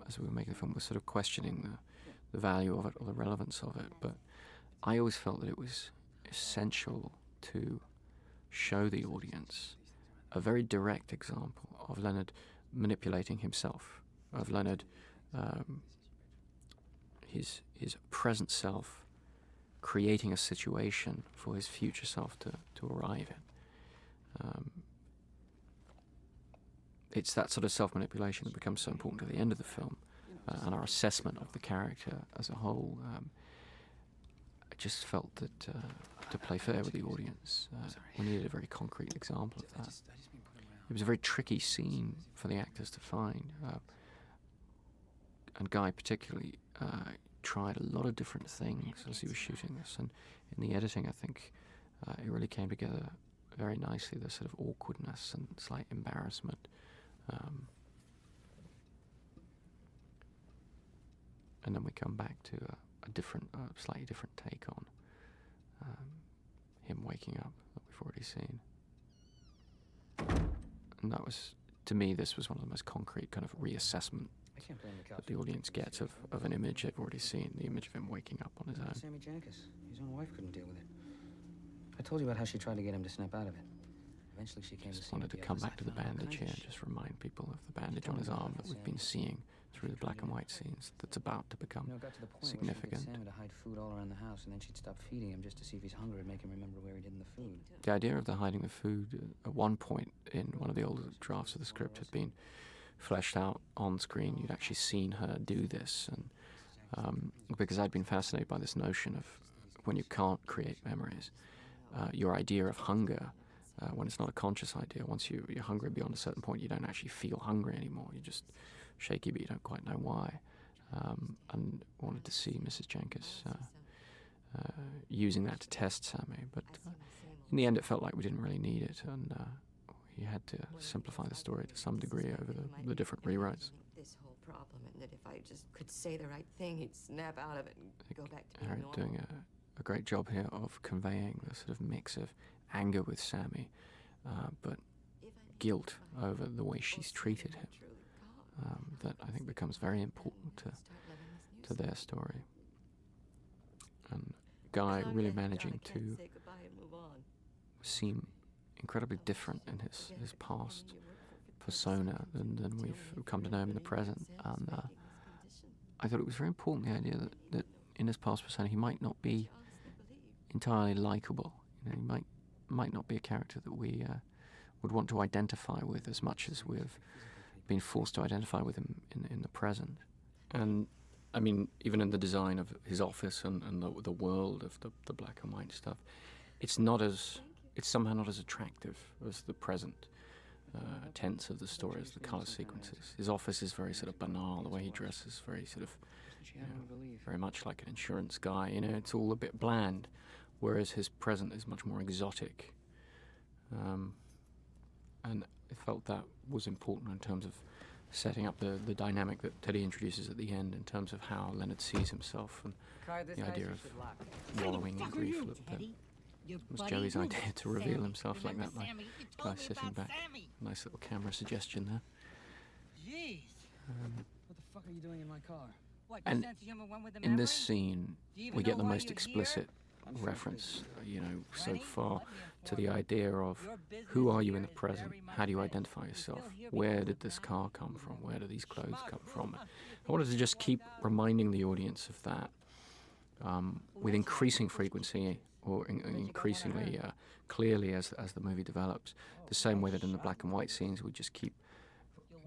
as we were making the film, were sort of questioning the value of it or the relevance of it, but I always felt that it was essential to show the audience a very direct example of Leonard manipulating himself, of Leonard, his present self, creating a situation for his future self to arrive in. It's that sort of self-manipulation that becomes so important at the end of the film, and our assessment of the character as a whole. I just felt that to play fair with the audience, we needed a very concrete example of that. It was a very tricky scene for the actors to find, and Guy particularly tried a lot of different things as he was shooting this, and in the editing I think it really came together very nicely, the sort of awkwardness and slight embarrassment. And then we come back to a different, slightly different take on him waking up that we've already seen. And that was, to me, this was one of the most concrete kind of reassessment that the audience gets of an image they've already seen, the image of him waking up on his own. Sammy Janicus. His own wife couldn't deal with it. I told you about how she tried to get him to snap out of it. Eventually she came to Just see me wanted to at the come office. back to the I found all bandage kinds here of and shit. just remind people of the bandage on his arm that we've been seeing through the black and white scenes that's about to become You know, it got to the point significant. where she'd get Sammy to hide food all around the house, and then she'd stop feeding him just to see if he's hungry and make him remember where he'd hidden the food. The idea of the hiding the food at one point in one of the older drafts of the script had been fleshed out on screen. You'd actually seen her do this, and because I'd been fascinated by this notion of when you can't create memories, your idea of hunger, when it's not a conscious idea, once you're hungry beyond a certain point, you don't actually feel hungry anymore. You're just shaky, but you don't quite know why. And wanted to see Mrs. Jenkins using that to test Sammy, but in the end it felt like we didn't really need it, and we had to simplify the story to some degree over the different rewrites. This whole problem, and that if I just could say the right thing, he'd snap out of it and go back to being Harriet normal. doing a great job here of conveying the sort of mix of anger with Sammy, but guilt over the way she's treated him, that I think becomes very important to their story. And Guy really managing to seem incredibly different in his past persona than we've come to know him in the present. And I thought it was very important, the idea that in his past persona he might not be entirely likable. You know, he might not be a character that we would want to identify with as much as we've been forced to identify with him in the present. And I mean, even in the design of his office and the world of the black and white stuff, it's somehow not as attractive as the present tense of the story, as the colour sequences. His office is very sort of banal. The way he dresses, very sort of, very much like an insurance guy. You know, it's all a bit bland, whereas his present is much more exotic. And I felt that was important in terms of setting up the dynamic that Teddy introduces at the end in terms of how Leonard sees himself and the idea of wallowing in grief a little bit. It was Joey's idea to reveal himself like that, like guy sitting back. Nice little camera suggestion there. Jeez. What the fuck are you doing in my car? And in this scene, we get the most explicit reference, so far to the idea of who are you in the present, how do you identify yourself, where did this car come from, where do these clothes come from. I wanted to just keep reminding the audience of that with increasing frequency or increasingly clearly as the movie develops, the same way that in the black and white scenes we just keep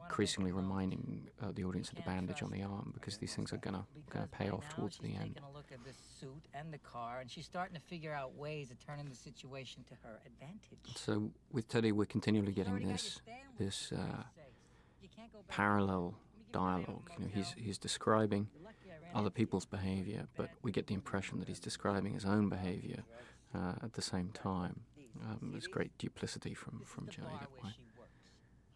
increasingly reminding the audience of the bandage on the arm, because these things are gonna pay off towards the end. Taking a look at this suit and the car, and she's starting to figure out ways of turning the situation to her advantage. So with Teddy, we're continually getting this parallel dialogue. He's describing other people's behavior, but we get the impression that he's describing his own behavior at the same time. There's great duplicity from Joey that way.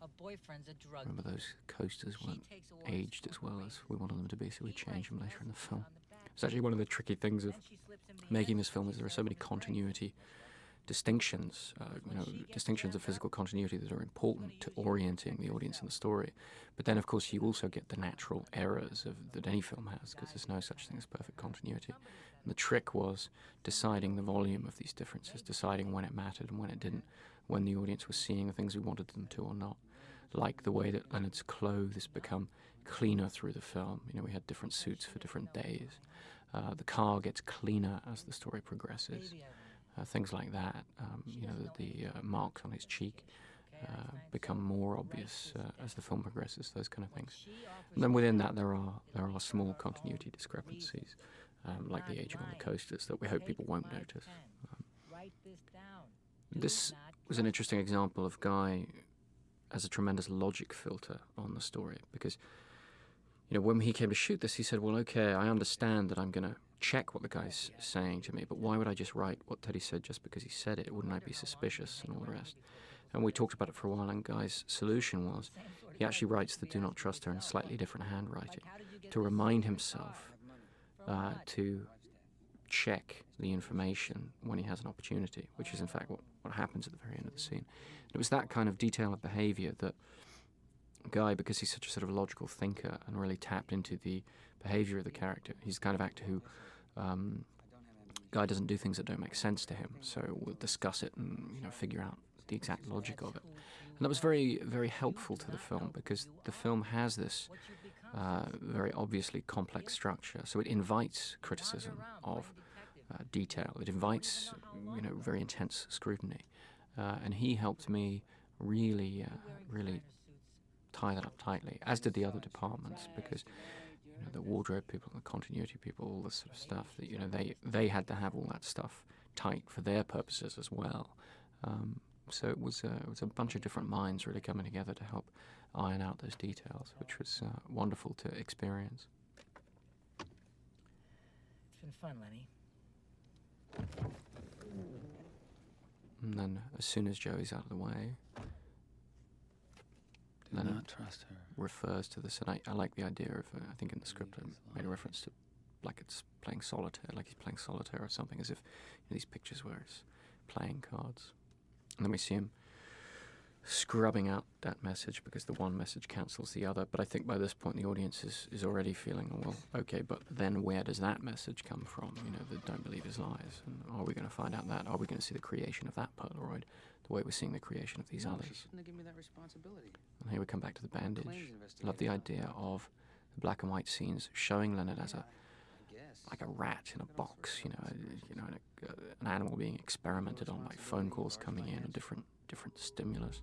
Her boyfriend's a drug Remember, those coasters weren't aged as well as we wanted them to be, so we changed them later in the film. It's actually one of the tricky things of making this film is there are so many continuity distinctions, distinctions of physical continuity that are important to orienting the audience in the story. But then, of course, you also get the natural errors that any film has, because there's no such thing as perfect continuity. And the trick was deciding the volume of these differences, deciding when it mattered and when it didn't, when the audience was seeing the things we wanted them to or not. Like the way that Leonard's clothes become cleaner through the film. We had different suits for different days. The car gets cleaner as the story progresses. Things like that. The marks on his cheek become more obvious as the film progresses. Those kind of things. And then within that, there are small continuity discrepancies, like the aging on the coasters that we hope people won't notice. This was an interesting example of Guy as a tremendous logic filter on the story, because when he came to shoot this, he said, well, okay, I understand that I'm going to check what the guy's saying to me, but why would I just write what Teddy said just because he said it? Wouldn't I be suspicious and all the rest? And we talked about it for a while, and Guy's solution was he actually writes the do not trust her in a slightly different handwriting to remind himself to check the information when he has an opportunity, which is in fact what happens at the very end of the scene. And it was that kind of detail of behavior that Guy, because he's such a sort of logical thinker and really tapped into the behavior of the character, he's the kind of actor who Guy doesn't do things that don't make sense to him, so we'll discuss it and figure out the exact logic of it. And that was very, very helpful to the film, because the film has this very obviously complex structure. So it invites criticism of detail. It invites, very intense scrutiny. And he helped me really, really tie that up tightly, as did the other departments, because the wardrobe people, the continuity people, all this sort of stuff, that they had to have all that stuff tight for their purposes as well. So it was a bunch of different minds really coming together to help iron out those details, which was wonderful to experience. It's been fun, Lenny. And then, as soon as Joey's out of the way, Do not trust her. refers to this, and I like the idea of, I think in the script I made a reference to, like it's playing solitaire, like he's playing solitaire or something, as if these pictures where he's playing cards. And then we see him scrubbing out that message because the one message cancels the other. But I think by this point the audience is already feeling, well, okay, but then where does that message come from? That don't believe his lies. And are we going to find out that? Are we going to see the creation of that Polaroid the way we're seeing the creation of these No, others? she shouldn't have given me that responsibility. And here we come back to the bandage. Claims I love the investigator. idea of the black and white scenes showing Leonard as I guess. like a rat in a box, an animal being experimented on by phone calls coming in and different stimulus.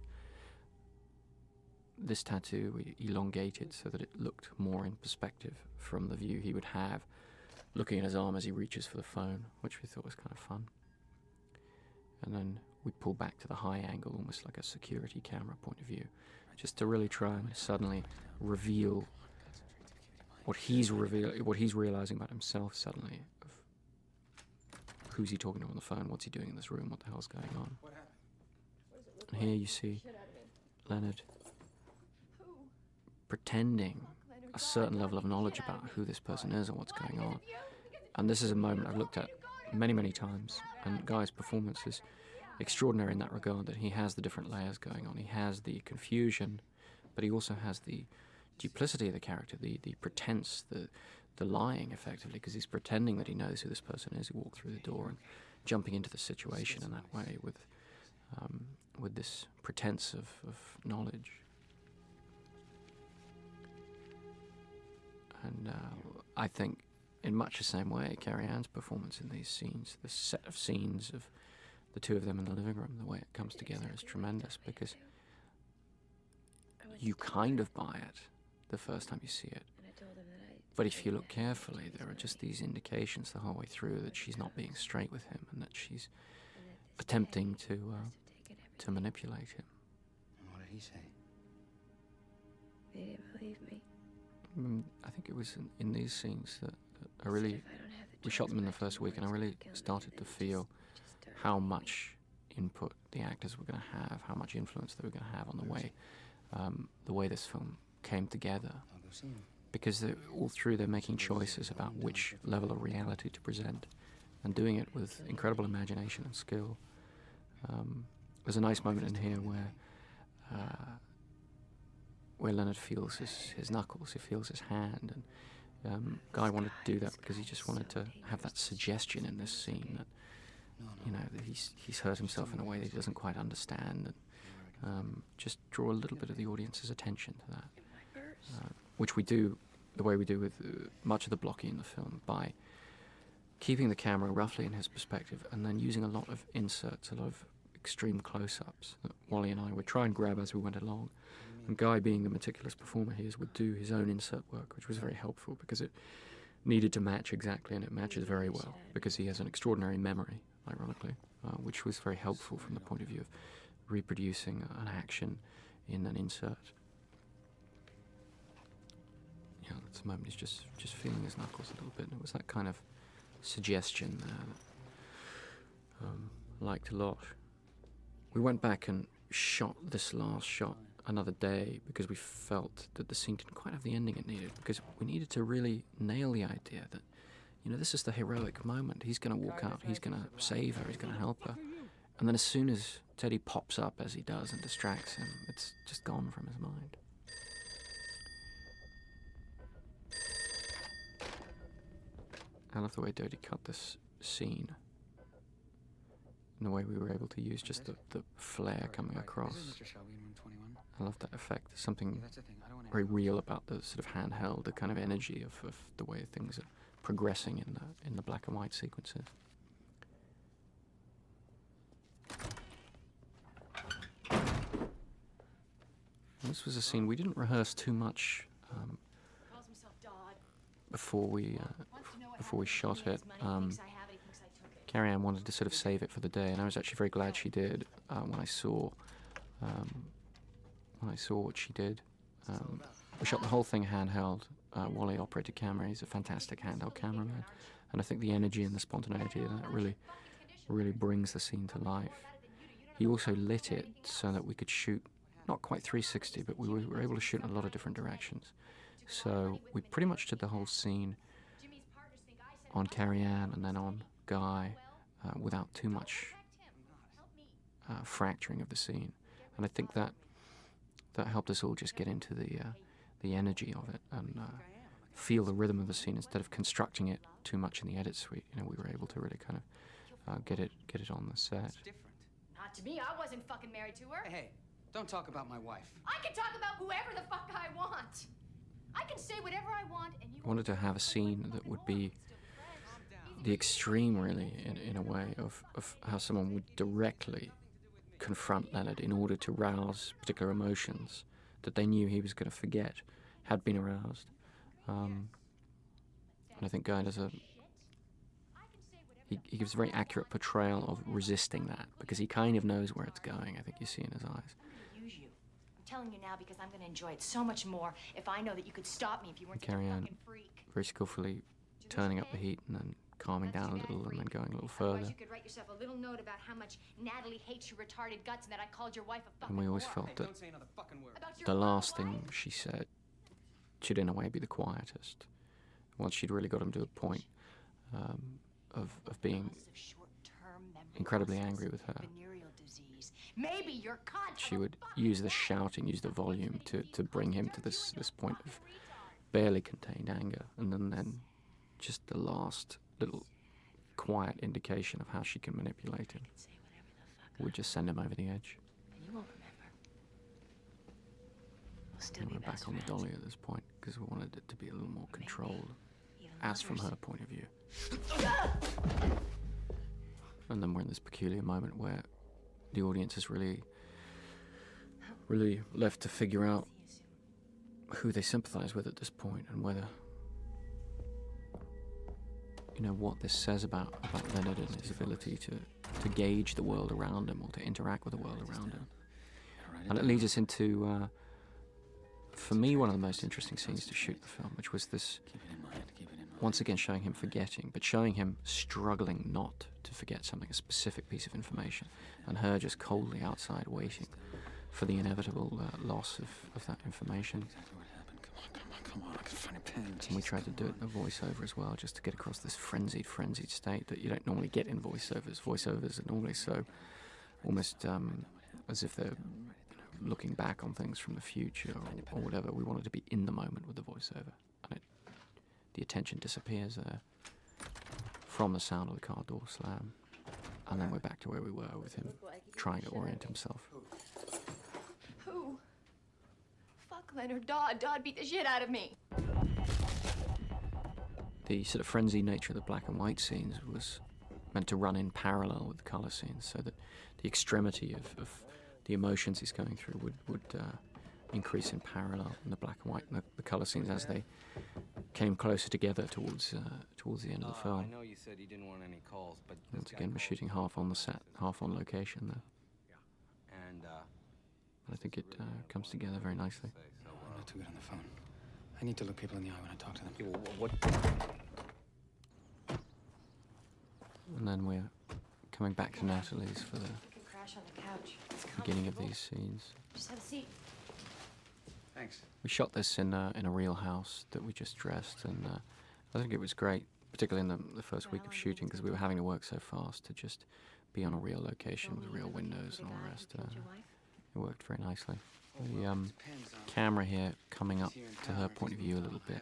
This tattoo we elongated so that it looked more in perspective from the view he would have looking at his arm as he reaches for the phone, which we thought was kind of fun. And then we pull back to the high angle, almost like a security camera point of view, just to really try and suddenly reveal what he's realizing about himself suddenly, of who's he talking to on the phone, what's he doing in this room, what the hell's going on. And here you see Leonard pretending a certain level of knowledge about who this person is and what's going on. And this is a moment I've looked at many, many times, and Guy's performance is extraordinary in that regard, that he has the different layers going on. He has the confusion, but he also has the duplicity of the character, the pretense, the lying, effectively, because he's pretending that he knows who this person is. He walked through the door and jumping into the situation in that way with this pretense of knowledge. And I think, in much the same way, Carrie-Anne's performance in these scenes, the set of scenes of the two of them in the living room, the way it comes together is tremendous, because you kind of buy it the first time you see it. But if you look carefully, there are just these indications the whole way through that she's not being straight with him and that she's attempting to manipulate him. And what did he say? They didn't believe me. I think it was in these scenes that I really, we shot them in the first week, and I really started to feel how much input the actors were going to have, how much influence they were going to have on the way this film came together. I'll go see him. Because all through they're making choices about which level of reality to present, and doing it with incredible imagination and skill. There's a nice moment in here where Leonard feels his knuckles, he feels his hand, and Guy wanted to do that because he just wanted to have that suggestion in this scene that, that he's hurt himself in a way that he doesn't quite understand, and just draw a little bit of the audience's attention to that, which we do the way we do with much of the blocking in the film, by keeping the camera roughly in his perspective and then using a lot of inserts, a lot of extreme close-ups that Wally and I would try and grab as we went along. And Guy, being the meticulous performer he is, would do his own insert work, which was very helpful because it needed to match exactly, and it matches very well because he has an extraordinary memory, ironically, which was very helpful from the point of view of reproducing an action in an insert. Yeah, that's the moment he's just feeling his knuckles a little bit, and it was that kind of suggestion there that I liked a lot. We went back and shot this last shot another day because we felt that the scene didn't quite have the ending it needed, because we needed to really nail the idea that, this is the heroic moment. He's going to walk out, he's going to save her, he's going to help her. And then as soon as Teddy pops up, as he does, and distracts him, it's just gone from his mind. I love the way Dodie cut this scene. in the way we were able to use just the flare coming across. This is Mr. Shelby in room 21. I love that effect. There's something That's the thing. I don't want very real about the sort of handheld, the kind of energy of the way things are progressing in the black and white sequences. And this was a scene we didn't rehearse too much before we shot it. Carrie-Anne wanted to sort of save it for the day, and I was actually very glad she did when I saw what she did. We shot the whole thing handheld. Wally operated camera. He's a fantastic handheld cameraman, and I think the energy and the spontaneity of that really brings the scene to life. He also lit it so that we could shoot not quite 360, but we were able to shoot in a lot of different directions. So we pretty much did the whole scene on Carrie-Anne and then on Guy without too much fracturing of the scene. And I think that helped us all just get into the energy of it and feel the rhythm of the scene instead of constructing it too much in the edit suite. You know, we were able to really kind of get it on the set. Not to me. I wasn't fucking married to her. Hey, don't talk about my wife. I can talk about whoever the fuck I want. I can say whatever I want, and you... I wanted to have a scene that would be the extreme, really, in a way, of how someone would directly confront Leonard in order to rouse particular emotions that they knew he was going to forget had been aroused. And I think Guy does he gives a very accurate portrayal of resisting that, because he kind of knows where it's going. I think you see in his eyes. Use you. I'm telling you now because I'm going to enjoy it so much more if I know that you could stop me if you weren't such a Carrie-Anne fucking freak. very skillfully turning up the heat and then calming down a little and then going a little further. Otherwise you could write yourself a little note about how much Natalie hates your retarded guts and that I called your wife a fucking And we always whore. felt that Don't say another fucking word. About your the last wife? thing she said should in a way be the quietest. Once she'd really got him to a point of being incredibly angry with her, Maybe your cunt. she would use the shouting, use the volume to bring him to this point of barely contained anger, and then just the last little quiet indication of how she can manipulate him would just send him over the edge. And you won't remember. We'll still And be we're back best on the friends. dolly at this point because we wanted it to be a little more controlled, as from her point of view. And then we're in this peculiar moment where the audience is really left to figure out who they sympathize with at this point, and whether, you know, what this says about Leonard and his ability to gauge the world around him or to interact with the world around him. And it leads us into, for me, one of the most interesting scenes to shoot in the film, which was this, once again showing him forgetting, but showing him struggling not to forget something, a specific piece of information, and her just coldly outside waiting for the inevitable loss of that information. Come on, I can find a pen. And we tried to do it in a voiceover as well, just to get across this frenzied state that you don't normally get in voiceovers. Voiceovers are normally so almost as if they're looking back on things from the future or whatever. We wanted to be in the moment with the voiceover, and the attention disappears there from the sound of the car door slam, and then we're back to where we were with him trying to orient himself. Who? Fuck Leonard. Dodd beat the shit out of me. The sort of frenzied nature of the black and white scenes was meant to run in parallel with the colour scenes, so that the extremity of the emotions he's going through would increase in parallel in the black and white, and the colour scenes as they came closer together towards the end of the film. I know you said you didn't want any calls, but this Once guy again, we're called. shooting half on the set, half on location there. And I think it comes together very nicely. I'm not too good on the phone. I need to look people in the eye when I talk to them. Yeah, well, what? And then we're coming back to Natalie's for the You can crash on the couch. It's beginning of comfortable. these scenes. Just have a seat. Thanks. We shot this in a real house that we just dressed, and I think it was great, particularly in the first week of shooting, because we were having to work so fast to just be on a real location with real windows and all the rest. It worked very nicely. The camera here coming up to her point of view a little bit.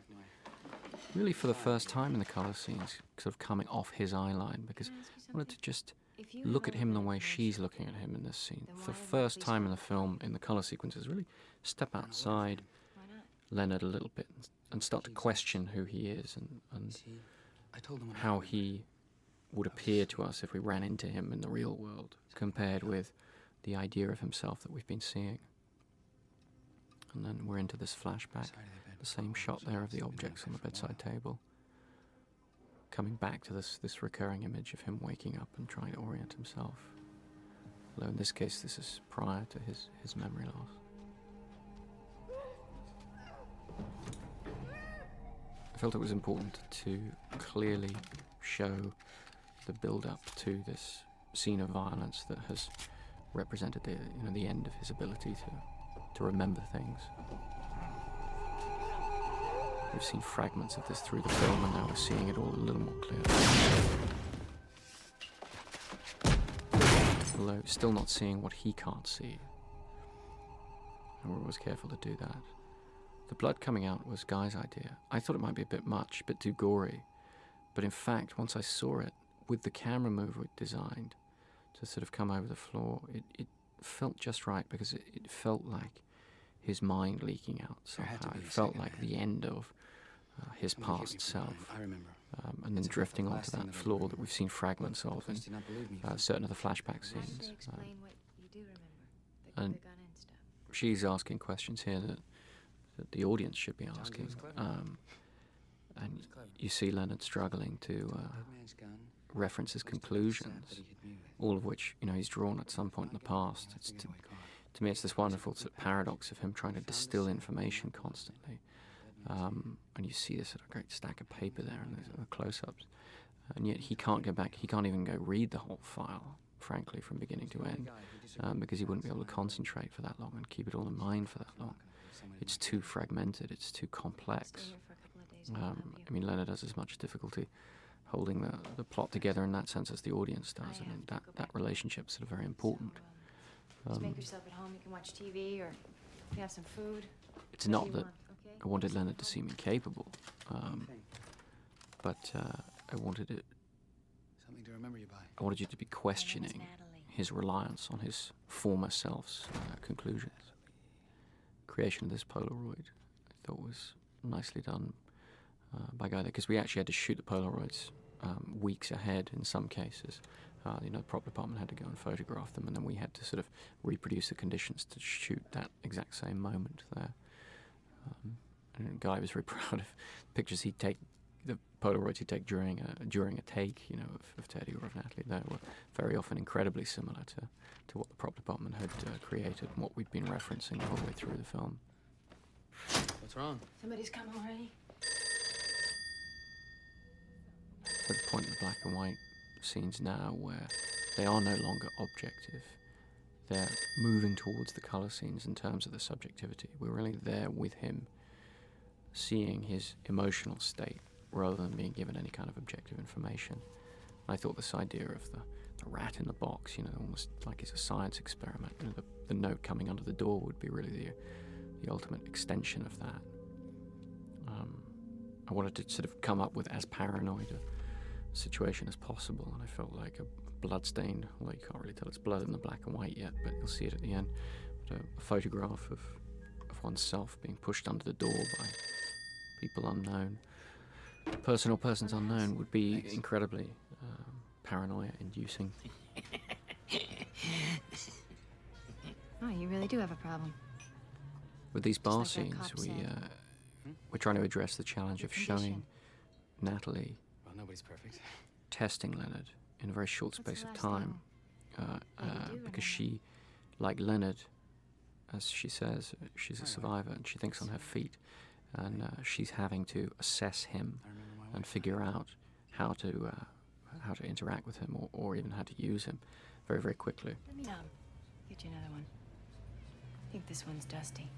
Really for the first time in the colour scenes, sort of coming off his eye line, because I wanted to just look at him the way she's looking at him in this scene. For the first time in the film, in the color sequences, really step outside Leonard a little bit and start to question who he is and how he would appear to us if we ran into him in the real world, compared with the idea of himself that we've been seeing. And then we're into this flashback, the same shot there of the objects on the bedside table, coming back to this recurring image of him waking up and trying to orient himself. Although in this case, this is prior to his memory loss. I felt it was important to clearly show the build-up to this scene of violence that has represented the end of his ability to remember things. We've seen fragments of this through the film, and now we're seeing it all a little more clearly. Although still not seeing what he can't see. And we're always careful to do that. The blood coming out was Guy's idea. I thought it might be a bit much, a bit too gory. But in fact, once I saw it, with the camera move we'd designed to sort of come over the floor, it felt just right, because it felt like his mind leaking out somehow. It felt like the end of his past self. I remember. And then drifting onto that floor that we've seen fragments of in certain of the flashback scenes. Explain what you do remember. And the gun and stuff. she's asking questions here that the audience should be asking. And you see Leonard struggling to reference his conclusions, all of which, he's drawn at some point in the past. To me, it's this wonderful sort of paradox of him trying to distill information constantly. And you see this sort of great stack of paper there and the close-ups. And yet he can't go back, he can't even go read the whole file, frankly, from beginning to end, because he wouldn't be able to concentrate for that long and keep it all in mind for that long. It's too fragmented, it's too complex. Leonard has as much difficulty holding the plot together in that sense as the audience does. That relationship's sort of very important. Just make yourself at home. You can watch TV or you have some food. It's not that I wanted Leonard to seem incapable, but I wanted it. Something to remember you by. I wanted you to be questioning his reliance on his former self's conclusions. Creation of this Polaroid, I thought, was nicely done by Guy there, because we actually had to shoot the Polaroids weeks ahead in some cases. The prop department had to go and photograph them, and then we had to sort of reproduce the conditions to shoot that exact same moment there. And Guy was very proud of pictures he'd take, the Polaroids he'd take during a take, of Teddy or of Natalie. They were very often incredibly similar to what the prop department had created and what we'd been referencing the whole way through the film. What's wrong? Somebody's come already. At the point in the black and white scenes now where they are no longer objective. They're moving towards the colour scenes in terms of the subjectivity. We're really there with him, seeing his emotional state rather than being given any kind of objective information. I thought this idea of the rat in the box, almost like it's a science experiment. The note coming under the door would be really the ultimate extension of that. I wanted to sort of come up with as paranoid a situation as possible, and I felt like a bloodstained, although you can't really tell it's blood in the black and white yet, but you'll see it at the end, but a photograph of oneself being pushed under the door by people unknown. Person or persons unknown would be incredibly paranoia-inducing. Oh, you really do have a problem. With these bar Just like that scenes, cop said. we're trying to address the challenge of showing Natalie Well, nobody's perfect. testing Leonard in a very short What's the space of last time, because she, like Leonard, as she says, she's a survivor and she thinks on her feet, and she's having to assess him and figure out how to interact with him, or even how to use him very, very quickly. Let me get you another one. I think this one's dusty.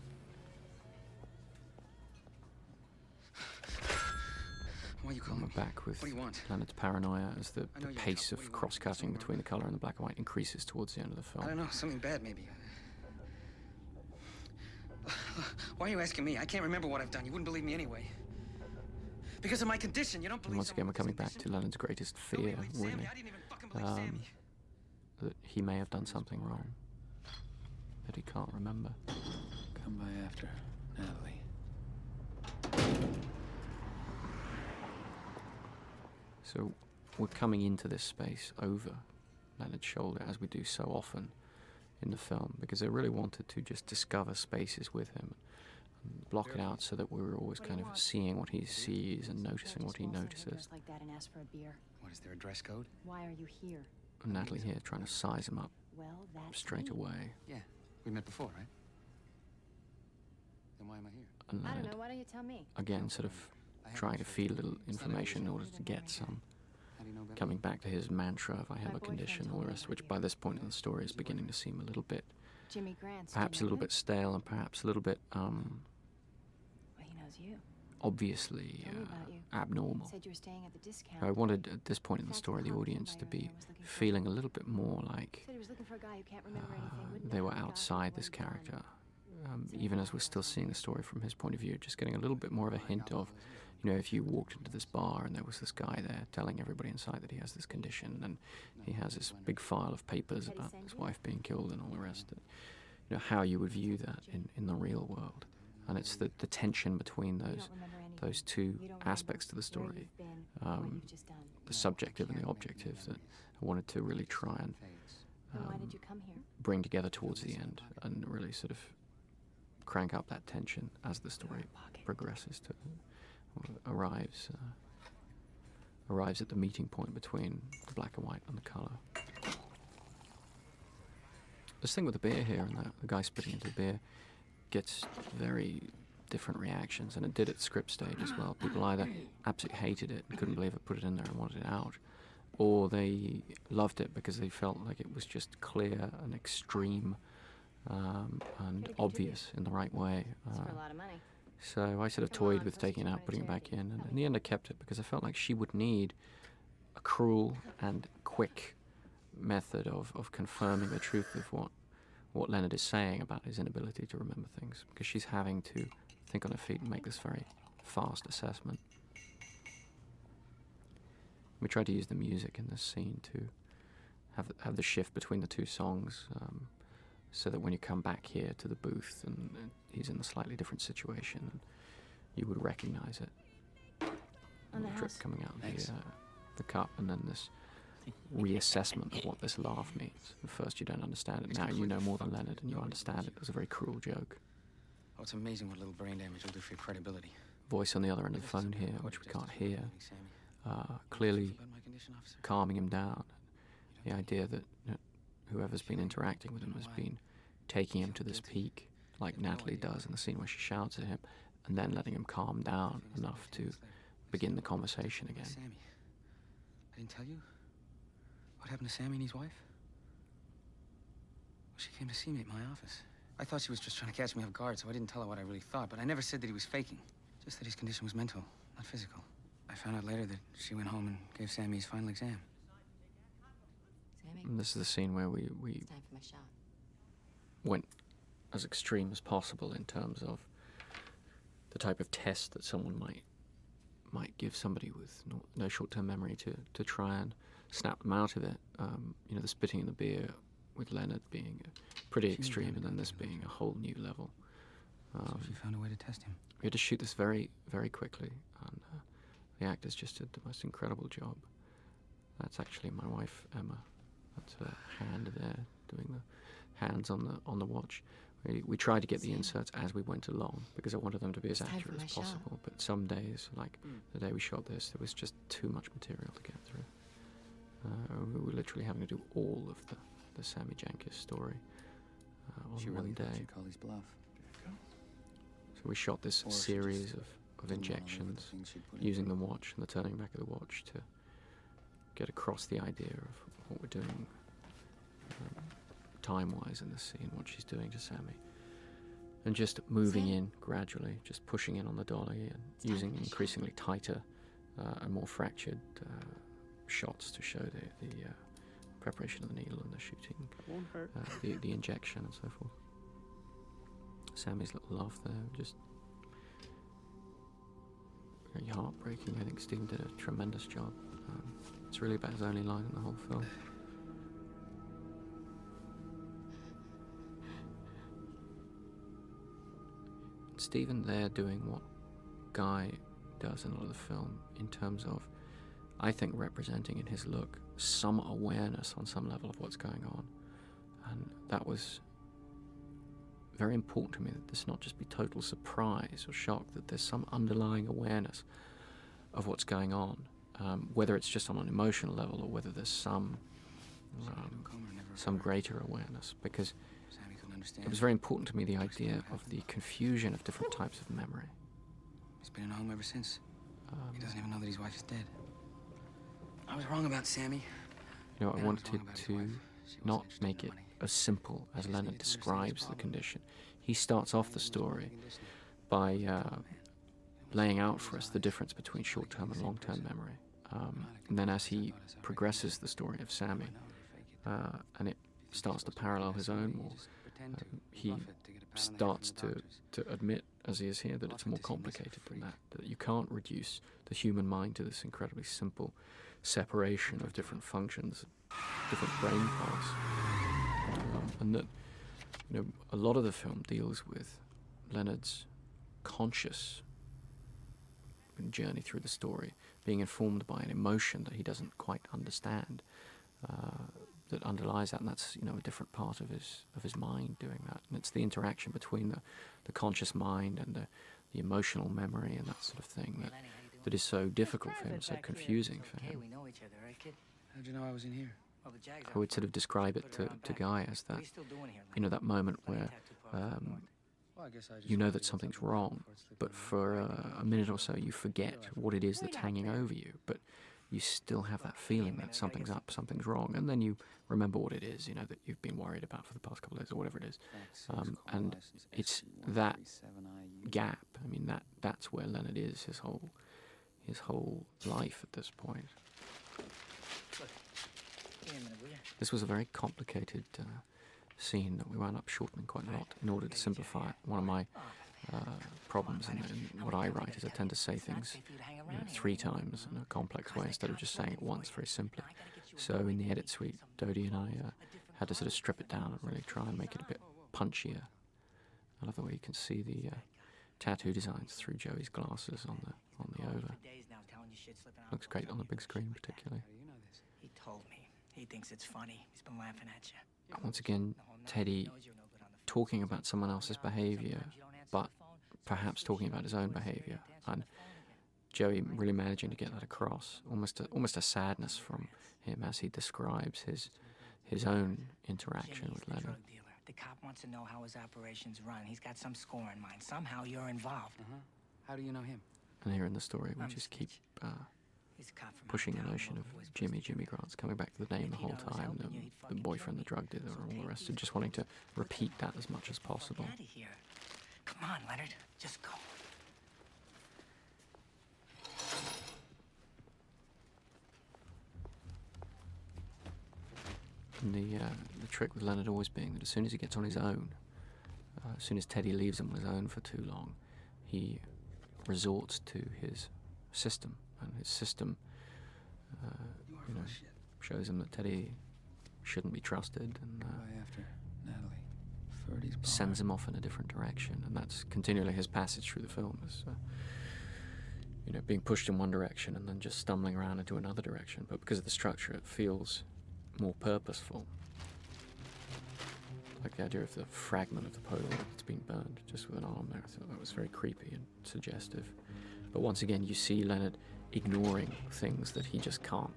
Why are you calling We're me? back with What do you want? Leonard's paranoia as the I know you pace have. What do of you want? cross-cutting Something between the wrong? colour and the black and white increases towards the end of the I film. don't know, something bad maybe. Why are you asking me? I can't remember what I've done. You wouldn't believe me anyway. Because of my condition, you don't believe And once again, someone we're coming with this back to condition? Leonard's greatest Nobody fear, believed really. Sammy. I didn't even fucking believe Sammy. that he may have done something wrong that he can't remember. Come by after, Natalie. So we're coming into this space over Leonard's shoulder, as we do so often in the film, because I really wanted to just discover spaces with him and block it out so that we were always kind of seeing what he sees and noticing what he notices. Like that and ask for a beer. What, is there a dress code? Why are you here? And Natalie here trying to size him up Well, that's straight me. away. Yeah, we met before, right? Then why am I here? And I don't Leonard, know. Why don't you tell me? again, sort of trying to feed a little information in order to get some. How do you know better? Coming back to his mantra of I have My a condition, boyfriend all the told me rest, about which you. by this point in the story is beginning to seem a little bit, Jimmy Grant's. perhaps a little bit stale and perhaps a little bit Well, he knows you. obviously Tell me about you. abnormal. Said you were staying at the discount. I wanted at this point in the Fact, story the Hawk audience came to by be earlier, was looking for feeling a little bit more like Said he was looking for a guy who can't remember anything. Wouldn't they know were how he got outside here, this what he'd done. character. Even as we're still seeing the story from his point of view, just getting a little bit more of a hint of, you know, if you walked into this bar and there was this guy there telling everybody inside that he has this condition and he has this big file of papers about his wife being killed and all the rest, that, you know, how you would view that in the real world. And it's the tension between You don't remember anything. those two You don't remember aspects to the where story, you've been, what you've just done. the subjective and the objective, that I wanted to really try and Then why did you come here? bring together towards the end and really sort of crank up that tension as the story progresses to arrives at the meeting point between the black and white and the colour. This thing with the beer here and the guy spitting into the beer gets very different reactions, and it did at script stage as well. People either absolutely hated it and couldn't believe it, put it in there and wanted it out, or they loved it because they felt like it was just clear and extreme and obvious in the right way. It's for a lot of money. So I sort of Come toyed on, with first taking it you out, try putting it to back in, and charity. in the end I kept it because I felt like she would need a cruel and quick method of confirming the truth of what Leonard is saying about his inability to remember things, because she's having to think on her feet and make this very fast assessment. We tried to use the music in this scene to have the shift between the two songs, so that when you come back here to the booth and he's in a slightly different situation, and you would recognize it. On the drip house. coming out of Thanks. the cup, and then this reassessment of what this laugh means. At first you don't understand it. Now you know more than Leonard, and you understand it as a very cruel joke. Oh, it's amazing what a little brain damage will do for your credibility. Voice on the other end of the phone here, which we can't hear, clearly About my condition, officer? calming him down. The idea that whoever's been interacting with him has been taking him to this peak, like Natalie does in the scene where she shouts at him, and then letting him calm down enough to begin the conversation again. Sammy. I didn't tell you? What happened to Sammy and his wife? Well, she came to see me at my office. I thought she was just trying to catch me off guard, so I didn't tell her what I really thought, but I never said that he was faking. Just that his condition was mental, not physical. I found out later that she went home and gave Sammy his final exam. Sammy, And this is the scene where we it's time for my shot. went as extreme as possible in terms of the type of test that someone might give somebody with no short-term memory to try and snap them out of it. You know, the spitting in the beer with Leonard being pretty extreme, and then this being a whole new level. So she found a way to test him. We had to shoot this very, very quickly, and the actors just did the most incredible job. That's actually my wife, Emma. That's her hand there, doing the hands on the watch. We tried to get the inserts as we went along because I wanted them to be as It's time accurate for as my shot. possible. But some days, like the day we shot this, there was just too much material to get through. We were literally having to do all of the Sammy Jankis story on She one really thought day. you'd call his bluff. So we shot this Or she series just of didn't wanna live with injections the things she'd put in using for the him. watch and the turning back of the watch to get across the idea of what we're doing time-wise in the scene, what she's doing to Sammy. And just moving in gradually, just pushing in on the dolly and using increasingly tighter and more fractured shots to show the preparation of the needle and the shooting, Won't hurt. the injection and so forth. Sammy's little laugh there, just very heartbreaking. I think Stephen did a tremendous job. It's really about his only line in the whole film. Stephen there doing what Guy does in a lot of the film in terms of, I think, representing in his look some awareness on some level of what's going on. And that was very important to me, that this not just be total surprise or shock, that there's some underlying awareness of what's going on, whether it's just on an emotional level or whether there's some greater awareness, because it was very important to me, the idea of the confusion of different types of memory. He's been in a home ever since. He doesn't even know that his wife is dead. I was wrong about Sammy. You know, I wanted to not make it as simple as Leonard describes the condition. He starts off the story by laying out for us the difference between short-term and long-term memory. And then as he progresses the story of Sammy, and it starts to parallel his own more, he starts to admit, as he is here, that it's more complicated than that, that you can't reduce the human mind to this incredibly simple separation of different functions, different brain parts, and that, you know, a lot of the film deals with Leonard's conscious journey through the story, being informed by an emotion that he doesn't quite understand, that underlies that, and that's, you know, a different part of his mind doing that. And it's the interaction between the conscious mind and the emotional memory and that sort of thing that is so difficult for him, so confusing for him. We know each other, right, kid? How'd you know I was in here? Well, the Jags I would sort of describe it to Guy as that, you know, that moment where you know that something's wrong, but for a minute or so you forget what it is that's hanging over you, but you still have that feeling that something's up, something's wrong, and then you remember what it is, you know, that you've been worried about for the past couple of days or whatever it is. And it's that gap, I mean, that's where Leonard is, his whole life at this point. This was a very complicated scene that we wound up shortening quite a lot in order to simplify it. One of my problems in what I write is I tend to say things, you know, 3 times in a complex way instead of just saying it once very simply. So in the edit suite, Dodie and I had to sort of strip it down and really try and make it a bit punchier. I love the way you can see the tattoo designs through Joey's glasses on the over. Looks great on the big screen particularly. He told me. He thinks it's funny. He's been laughing at you. Once again, Teddy talking about someone else's behaviour, but perhaps talking about his own behaviour, and Joey really managing to get that across, almost a sadness from him as he describes his own interaction with Leonard. The cop wants to know how his operations run. He's got some score in mind. Somehow you're involved. How do you know him? And here in the story, we just keep pushing the notion of Jimmy Grant's coming back to the name the whole time, the boyfriend, the drug dealer, and all the rest, and just wanting to repeat that as much as possible. Get out of here. Come on, Leonard. Just go. And the trick with Leonard always being that as soon as he gets on his own, as soon as Teddy leaves him on his own for too long, he resorts to his system, and his system, you know, shows him that Teddy shouldn't be trusted, and sends him off in a different direction. And that's continually his passage through the film, is you know, being pushed in one direction and then just stumbling around into another direction. But because of the structure, it feels more purposeful. Like the idea of the fragment of the Polaroid that's been burned just with an arm there. I thought that was very creepy and suggestive. But once again, you see Leonard ignoring things that he just can't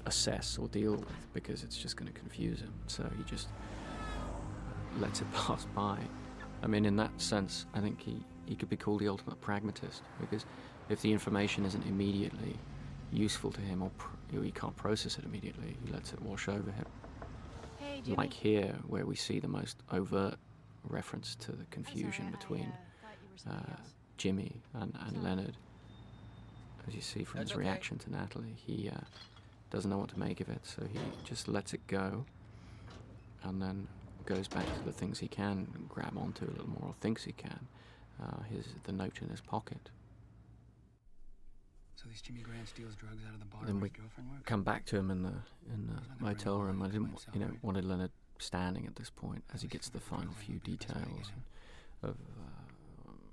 assess or deal with because it's just going to confuse him. So he just lets it pass by. I mean, in that sense, I think he could be called the ultimate pragmatist, because if the information isn't immediately useful to him, or he can't process it immediately, he lets it wash over him. Hey, Jimmy. Like here, where we see the most overt reference to the confusion between Jimmy and Leonard. As you see from his reaction to Natalie, he doesn't know what to make of it, so he just lets it go, and then goes back to the things he can grab onto a little more, or thinks he can. The note in his pocket. So this Jimmy Grant steals drugs out of the bar Then where we his girlfriend works? come back to him in the motel room. I didn't, wanted Leonard standing at this point as he gets the final few details of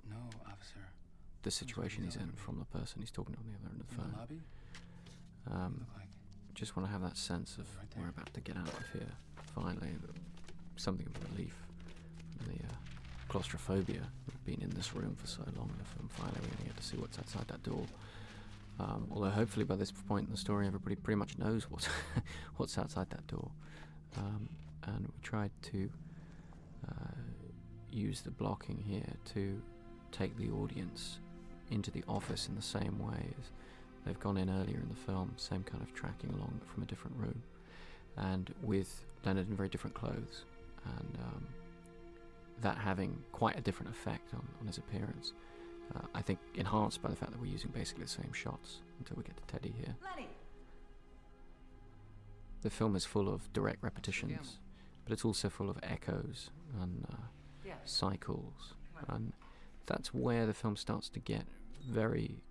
No, officer. the situation he's in from the person he's talking to on the other end of the In the phone. lobby? Look like. Just want to have that sense of Right there. we're about to get out of here, finally. Something of relief from the claustrophobia of being in this room for so long. The film finally we're going to get to see what's outside that door. Although hopefully by this point in the story everybody pretty much knows what's outside that door. And we tried to use the blocking here to take the audience into the office in the same way as they've gone in earlier in the film, same kind of tracking along but from a different room, and with Leonard in very different clothes, and that having quite a different effect on his appearance. I think enhanced by the fact that we're using basically the same shots until we get to Teddy here. Lenny! The film is full of direct repetitions, but it's also full of echoes and cycles, and that's where the film starts to get very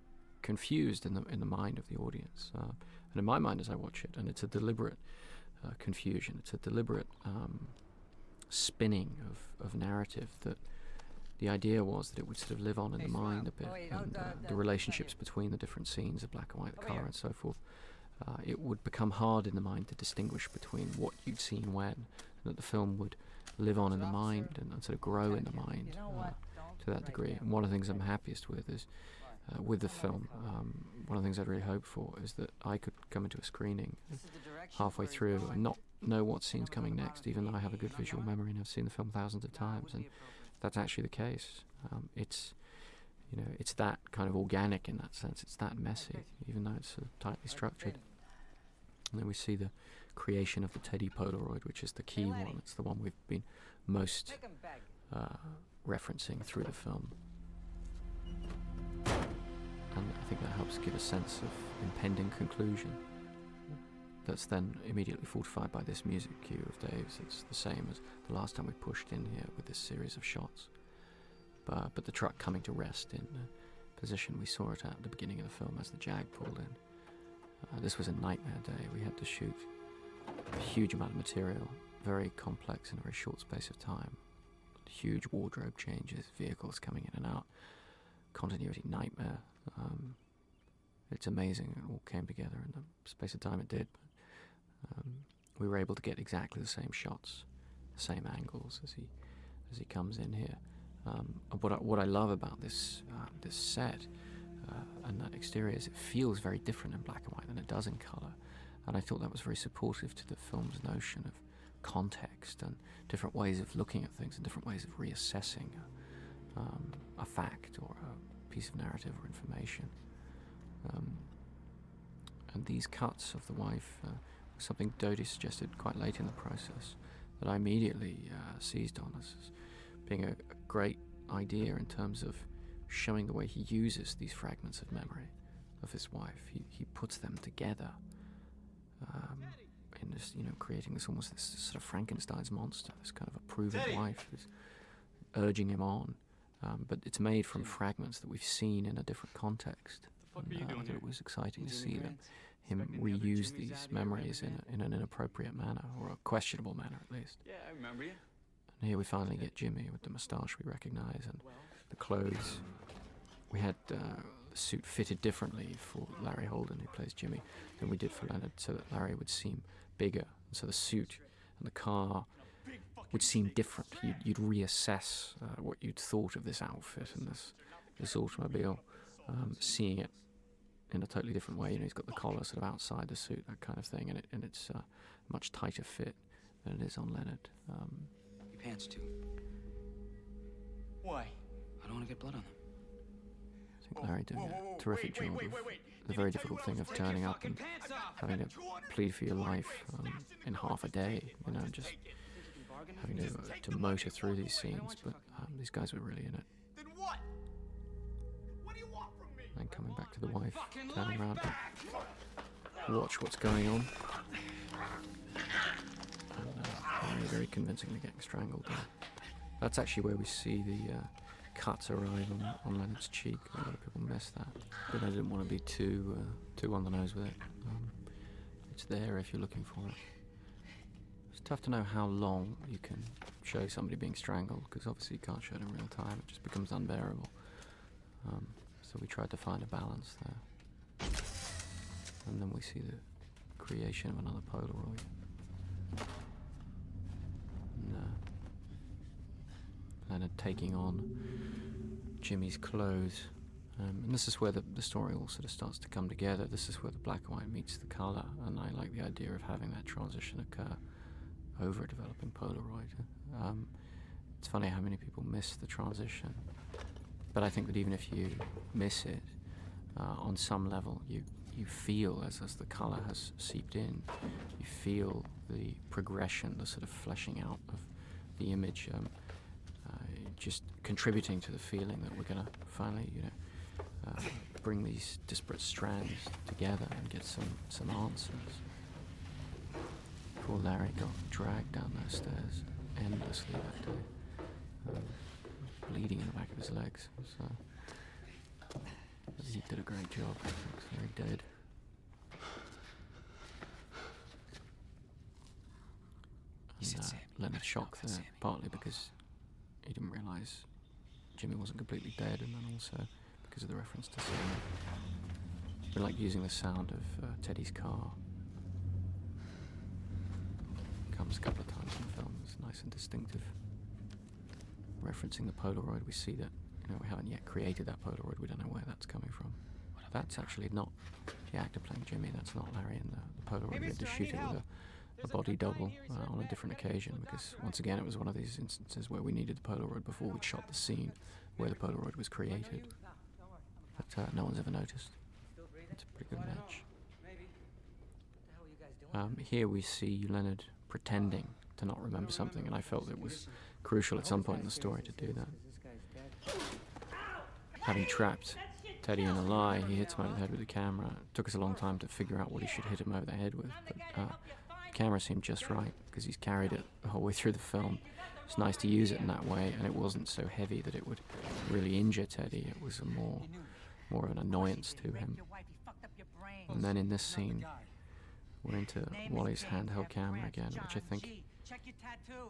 confused in the mind of the audience, and in my mind as I watch it. And it's a deliberate confusion. It's a deliberate spinning of narrative. That the idea was that it would sort of live on in the mind a bit, and the relationships between the different scenes of black and white, the car and so forth. It would become hard in the mind to distinguish between what you'd seen when, and that the film would live on in the mind and sort of grow in the mind to that degree. And one of the things I'm happiest with is, with the film, one of the things I'd really hope for is that I could come into a screening halfway through and not know what scene's coming next, even though I have a good visual memory and I've seen the film thousands of times, and that's actually the case. It's that kind of organic in that sense. It's that messy, even though it's tightly structured. And then we see the creation of the Teddy Polaroid, which is the key one. It's the one we've been most referencing through the film. And I think that helps give a sense of impending conclusion that's then immediately fortified by this music cue of Dave's. It's the same as the last time we pushed in here with this series of shots. But the truck coming to rest in the position we saw it at the beginning of the film as the Jag pulled in. This was a nightmare day. We had to shoot a huge amount of material, very complex in a very short space of time. Huge wardrobe changes, vehicles coming in and out, continuity nightmare. It's amazing it all came together in the space of time it did. But, we were able to get exactly the same shots, the same angles as he comes in here. What I love about this set and that exterior is it feels very different in black and white than it does in colour, and I thought that was very supportive to the film's notion of context and different ways of looking at things and different ways of reassessing a fact or a piece of narrative or information. And these cuts of the wife were something Dodie suggested quite late in the process that I immediately seized on as being a great idea in terms of showing the way he uses these fragments of memory of his wife. He puts them together in this, creating this almost this sort of Frankenstein's monster, this kind of approving wife who's urging him on. But it's made from fragments that we've seen in a different context. And it was exciting to see him reuse these memories in an inappropriate manner, or a questionable manner at least. Yeah, I remember you. And here we finally get Jimmy with the moustache we recognise and the clothes. We had the suit fitted differently for Larry Holden, who plays Jimmy, than we did for Leonard, so that Larry would seem bigger. And so the suit and the car would seem different. You'd reassess what you'd thought of this outfit and this automobile, seeing it in a totally different way. He's got the collar sort of outside the suit, that kind of thing, and it's a much tighter fit than it is on Leonard. Your pants too. Why? I don't want to get blood on them. I think Larry doing a terrific job of the very difficult thing of turning up and having to plead for your life in half a day, just having to motor through these scenes. But these guys were really in it. Then what? What do you want from me? And coming back to the wife, turning around to watch what's going on. And very convincingly getting strangled. That's actually where we see the cuts arrive on Leonard's cheek. A lot of people miss that, but I didn't want to be too on the nose with it. It's there if you're looking for it. It's tough to know how long you can show somebody being strangled, because obviously you can't show it in real time. It just becomes unbearable. So we tried to find a balance there. And then we see the creation of another Polaroid. And, Leonard taking on Jimmy's clothes. And this is where the story all sort of starts to come together. This is where the black and white meets the colour, and I like the idea of having that transition occur over a developing Polaroid. It's funny how many people miss the transition, but I think that even if you miss it, on some level you feel, as the colour has seeped in, you feel the progression, the sort of fleshing out of the image, just contributing to the feeling that we're going to finally, bring these disparate strands together and get some answers. Poor Larry got dragged down those stairs endlessly that day, bleeding in the back of his legs. So he did a great job. Looks very dead. And Leonard shocked there, partly because he didn't realise Jimmy wasn't completely dead, and then also because of the reference to Sammy. We like using the sound of Teddy's car. Comes a couple of times in the film. It's nice and distinctive. Referencing the Polaroid, we see that we haven't yet created that Polaroid. We don't know where that's coming from. That's actually not the actor playing Jimmy. That's not Larry in the Polaroid. We had to shoot it with a body double on a different occasion, because once again it was one of these instances where we needed the Polaroid before we'd shot the scene where the Polaroid was created. But no one's ever noticed. It's a pretty good match. Here we see Leonard pretending to not remember something, and I felt it was crucial at some point in the story to do that. Having trapped Teddy in a lie, he hits him over the head with the camera. It took us a long time to figure out what he should hit him over the head with, but the camera seemed just right, because he's carried it the whole way through the film. It's nice to use it in that way, and it wasn't so heavy that it would really injure Teddy. It was more of an annoyance to him. And then in this scene, we're into Wally's handheld camera again, which I think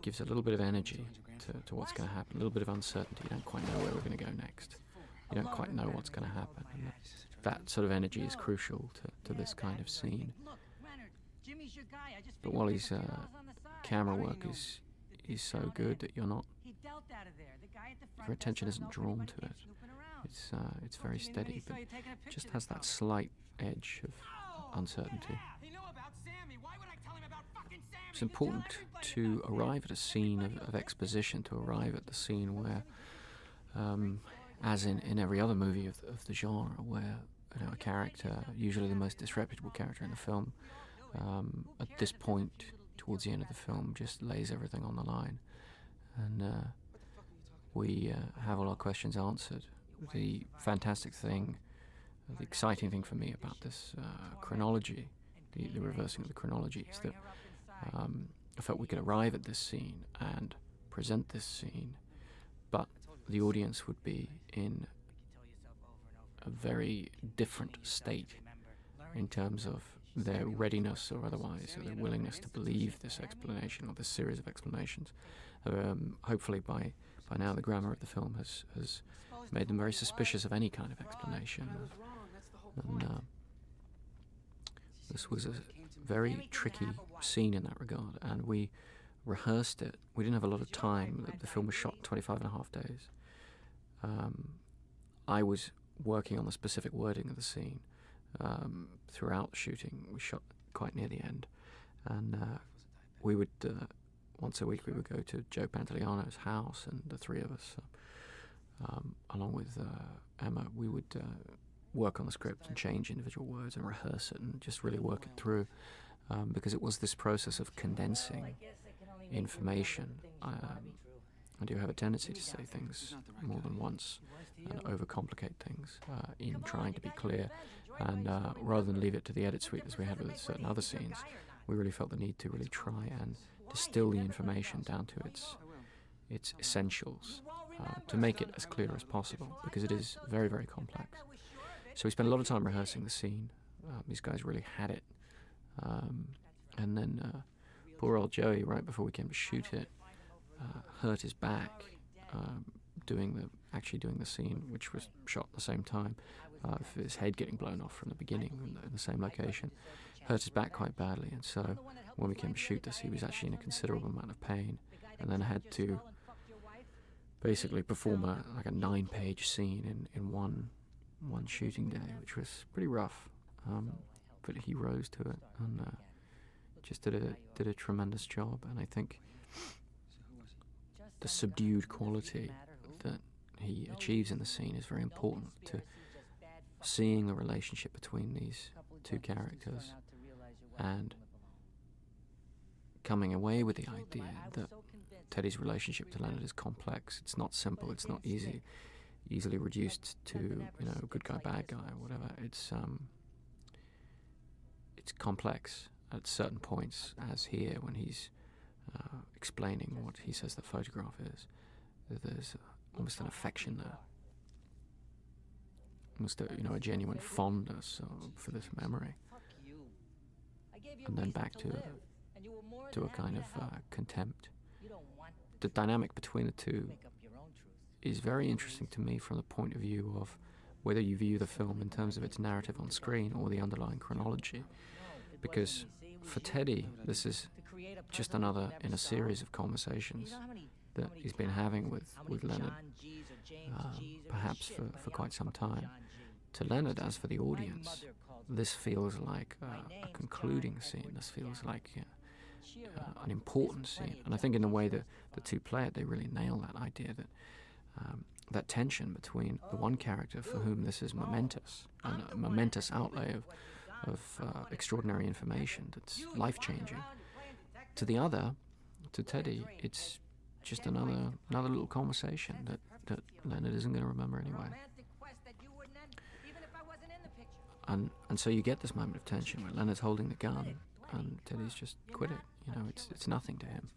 gives a little bit of energy to what's going to happen, a little bit of uncertainty. You don't quite know where we're going to go next. You don't quite know what's going to happen. And that sort of energy is crucial to this kind of scene. But Wally's camera work is so good that your attention isn't drawn to it. It's very steady, but just has that slight edge of uncertainty. It's important to arrive at a scene of exposition, to arrive at the scene where, as in every other movie of the genre, where a character, usually the most disreputable character in the film, at this point, towards the end of the film, just lays everything on the line. And we have all our questions answered. The fantastic thing, the exciting thing for me about this chronology, the reversing of the chronology, is that I felt we could arrive at this scene and present this scene, but the audience would be in a very different state in terms of their readiness or otherwise, or their willingness to believe this explanation or this series of explanations. Hopefully by now the grammar of the film has made them very suspicious of any kind of explanation. And this was a very tricky scene in that regard, and we rehearsed it. We didn't have a lot of time. The film was shot in 25 and a half days. I was working on the specific wording of the scene throughout shooting. We shot quite near the end, and we would once a week we would go to Joe Pantoliano's house, and the three of us, along with Emma, we would work on the script and change individual words and rehearse it and just really work it through, because it was this process of condensing information. I do have a tendency to say things more than once and overcomplicate things in trying to be clear, and rather than leave it to the edit suite as we had with certain other scenes, we really felt the need to really try and distill the information down to its essentials, to make it as clear as possible, because it is very, very complex. So we spent a lot of time rehearsing the scene. These guys really had it. And then poor old Joey, right before we came to shoot it, hurt his back actually doing the scene, which was shot at the same time, of his head getting blown off from the beginning in the same location, hurt his back quite badly, and so when we came to shoot this, he was actually in a considerable amount of pain, and then had to basically perform a 9-page scene in one shooting day, which was pretty rough. But he rose to it and just did a tremendous job, and I think the subdued quality that he achieves in the scene is very important to seeing the relationship between these two characters and coming away with the idea that Teddy's relationship to Leonard is complex. It's not simple. It's not easily reduced to good guy, bad guy, or whatever. It's complex at certain points, as here when he's explaining what he says the photograph is. There's almost an affection there, almost a genuine fondness for this memory, and then back to a kind of contempt. The dynamic between the two is very interesting to me from the point of view of whether you view the film in terms of its narrative on screen or the underlying chronology, because for Teddy, this is just another in a series of conversations that he's been having with Leonard, perhaps for quite some time. To Leonard, as for the audience, this feels like a concluding scene. This feels like an important scene. And I think in the way that the two play it, they really nail that idea that that tension between the one character for whom this is momentous, and a momentous outlay of extraordinary information that's life-changing. To the other, to Teddy, it's just another little conversation that Leonard isn't going to remember anyway. And so you get this moment of tension where Leonard's holding the gun and Teddy's just quit it. It's nothing to him.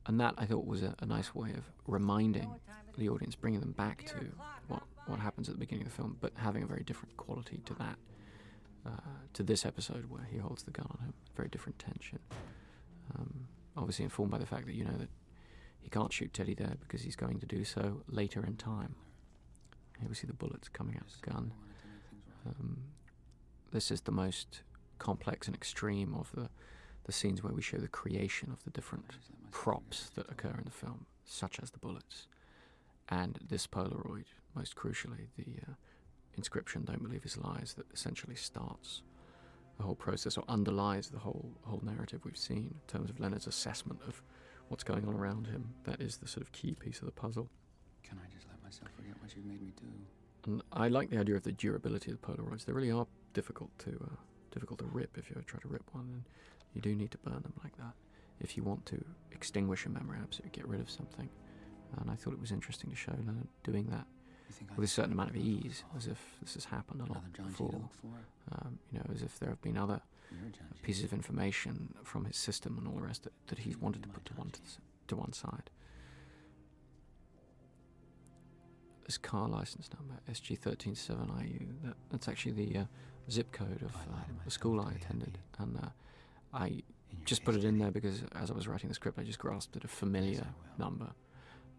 And that, I thought, was a nice way of reminding the audience, bringing them back to what happens at the beginning of the film, but having a very different quality to that, to this episode where he holds the gun on him. Very different tension. Obviously informed by the fact that that he can't shoot Teddy there because he's going to do so later in time. Here we see the bullets coming out of the gun. This is the most complex and extreme of the scenes where we show the creation of the different props that occur in the film, such as the bullets. And this Polaroid, most crucially, the inscription, "Don't believe his lies," that essentially starts the whole process or underlies the whole narrative we've seen in terms of Leonard's assessment of what's going on around him. That is the sort of key piece of the puzzle. Can I just let myself forget what you made me do? And I like the idea of the durability of the Polaroids. They really are difficult to rip if you ever try to rip one, and you do need to burn them like that if you want to extinguish a memory, absolutely get rid of something. And I thought it was interesting to show Leonard doing that with a certain amount of ease, as if this has happened a lot before. As if there have been other pieces of information from his system and all the rest that he's wanted to put to one side. This car license number, SG137IU, that's actually the zip code of the school I attended, and I just put it in there because as I was writing the script, I just grasped at a familiar number.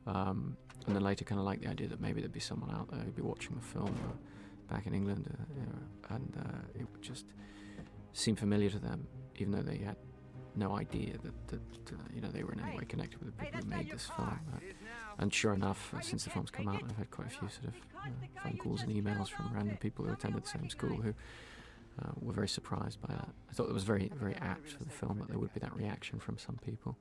And then later kind of liked the idea that maybe there'd be someone out there who'd be watching the film back in England, and it would just seem familiar to them, even though they had no idea that they were in any way connected with the people who made this film. And sure enough, since the film's come out, I've had quite a few sort of phone calls and emails from random people who attended the same school who were very surprised by that. I thought it was very, very apt for the film that there would be that reaction from some people.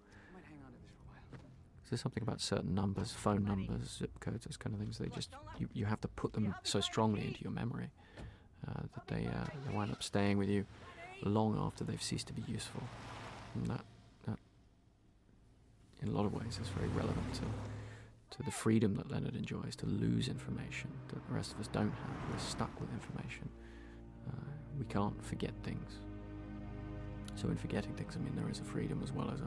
There's something about certain numbers, phone numbers, zip codes, those kind of things. They just you have to put them so strongly into your memory that they wind up staying with you long after they've ceased to be useful. And that in a lot of ways is very relevant to the freedom that Leonard enjoys to lose information that the rest of us don't have. We're stuck with information. We can't forget things. So in forgetting things, I mean, there is a freedom as well as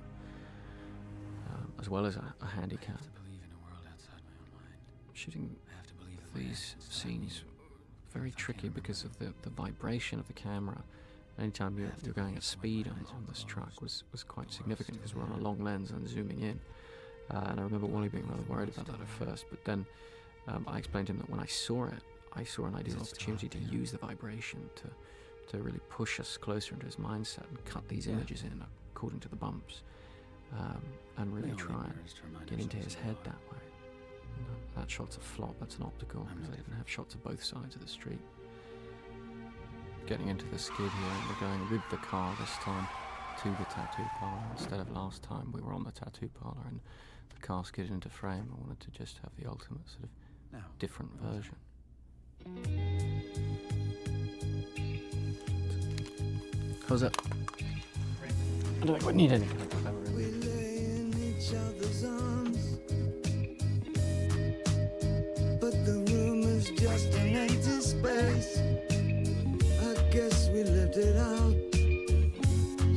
a handicap. Shooting these scenes very tricky because of the vibration of the camera. Anytime you're going at speed on this truck was quite significant because we're on a long lens and zooming in, And I remember Wally being rather worried about that at first, but then I explained to him that when I saw it, I saw an ideal opportunity to use the vibration to really push us closer into his mindset and cut these images in according to the bumps, and really try and get into his head that way. That shot's a flop, that's an optical, because they didn't have shots of both sides of the street. Getting into the skid here, we're going with the car this time to the tattoo parlour. Instead of last time, we were on the tattoo parlour and the car skidded into frame. I wanted to just have the ultimate sort of different version. How's that? I don't think we need anything like that, really. We lay in each other's arms, but the room is just an empty space. I guess we lived it out.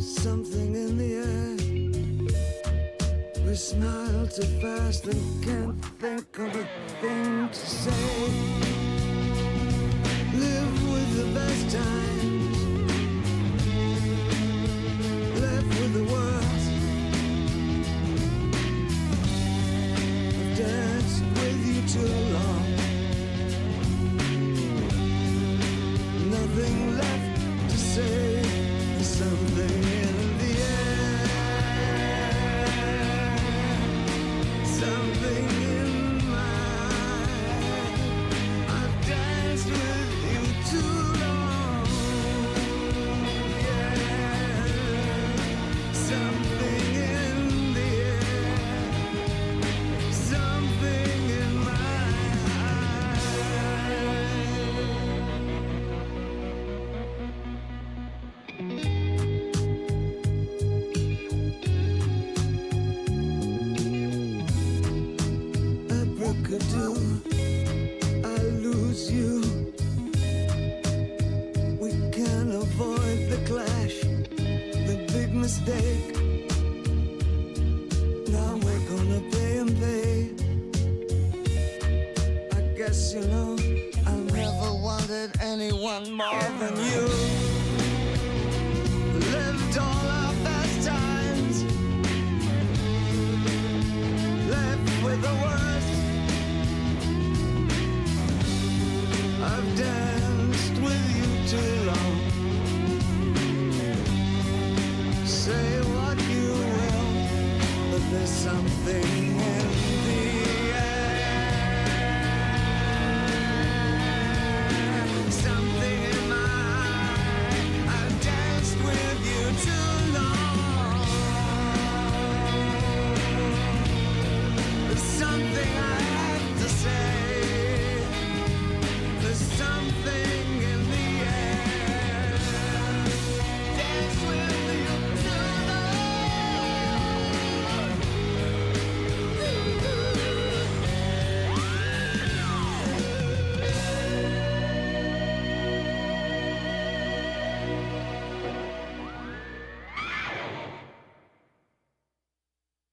Something in the air. We smile too fast and can't think of a thing to say. Live with the best times, left with the worst. I've danced with you too long. Nothing left to say. Something in the air, something in my head. I've danced with you too long, yeah. Something in the air, something in my I lose you. We can't avoid the clash, the big mistake. Now we're gonna pay and pay. I guess you know I never wanted anyone more than you. Lived all our best times, left with the worst. I've danced with you too long. Say what you will, but there's something in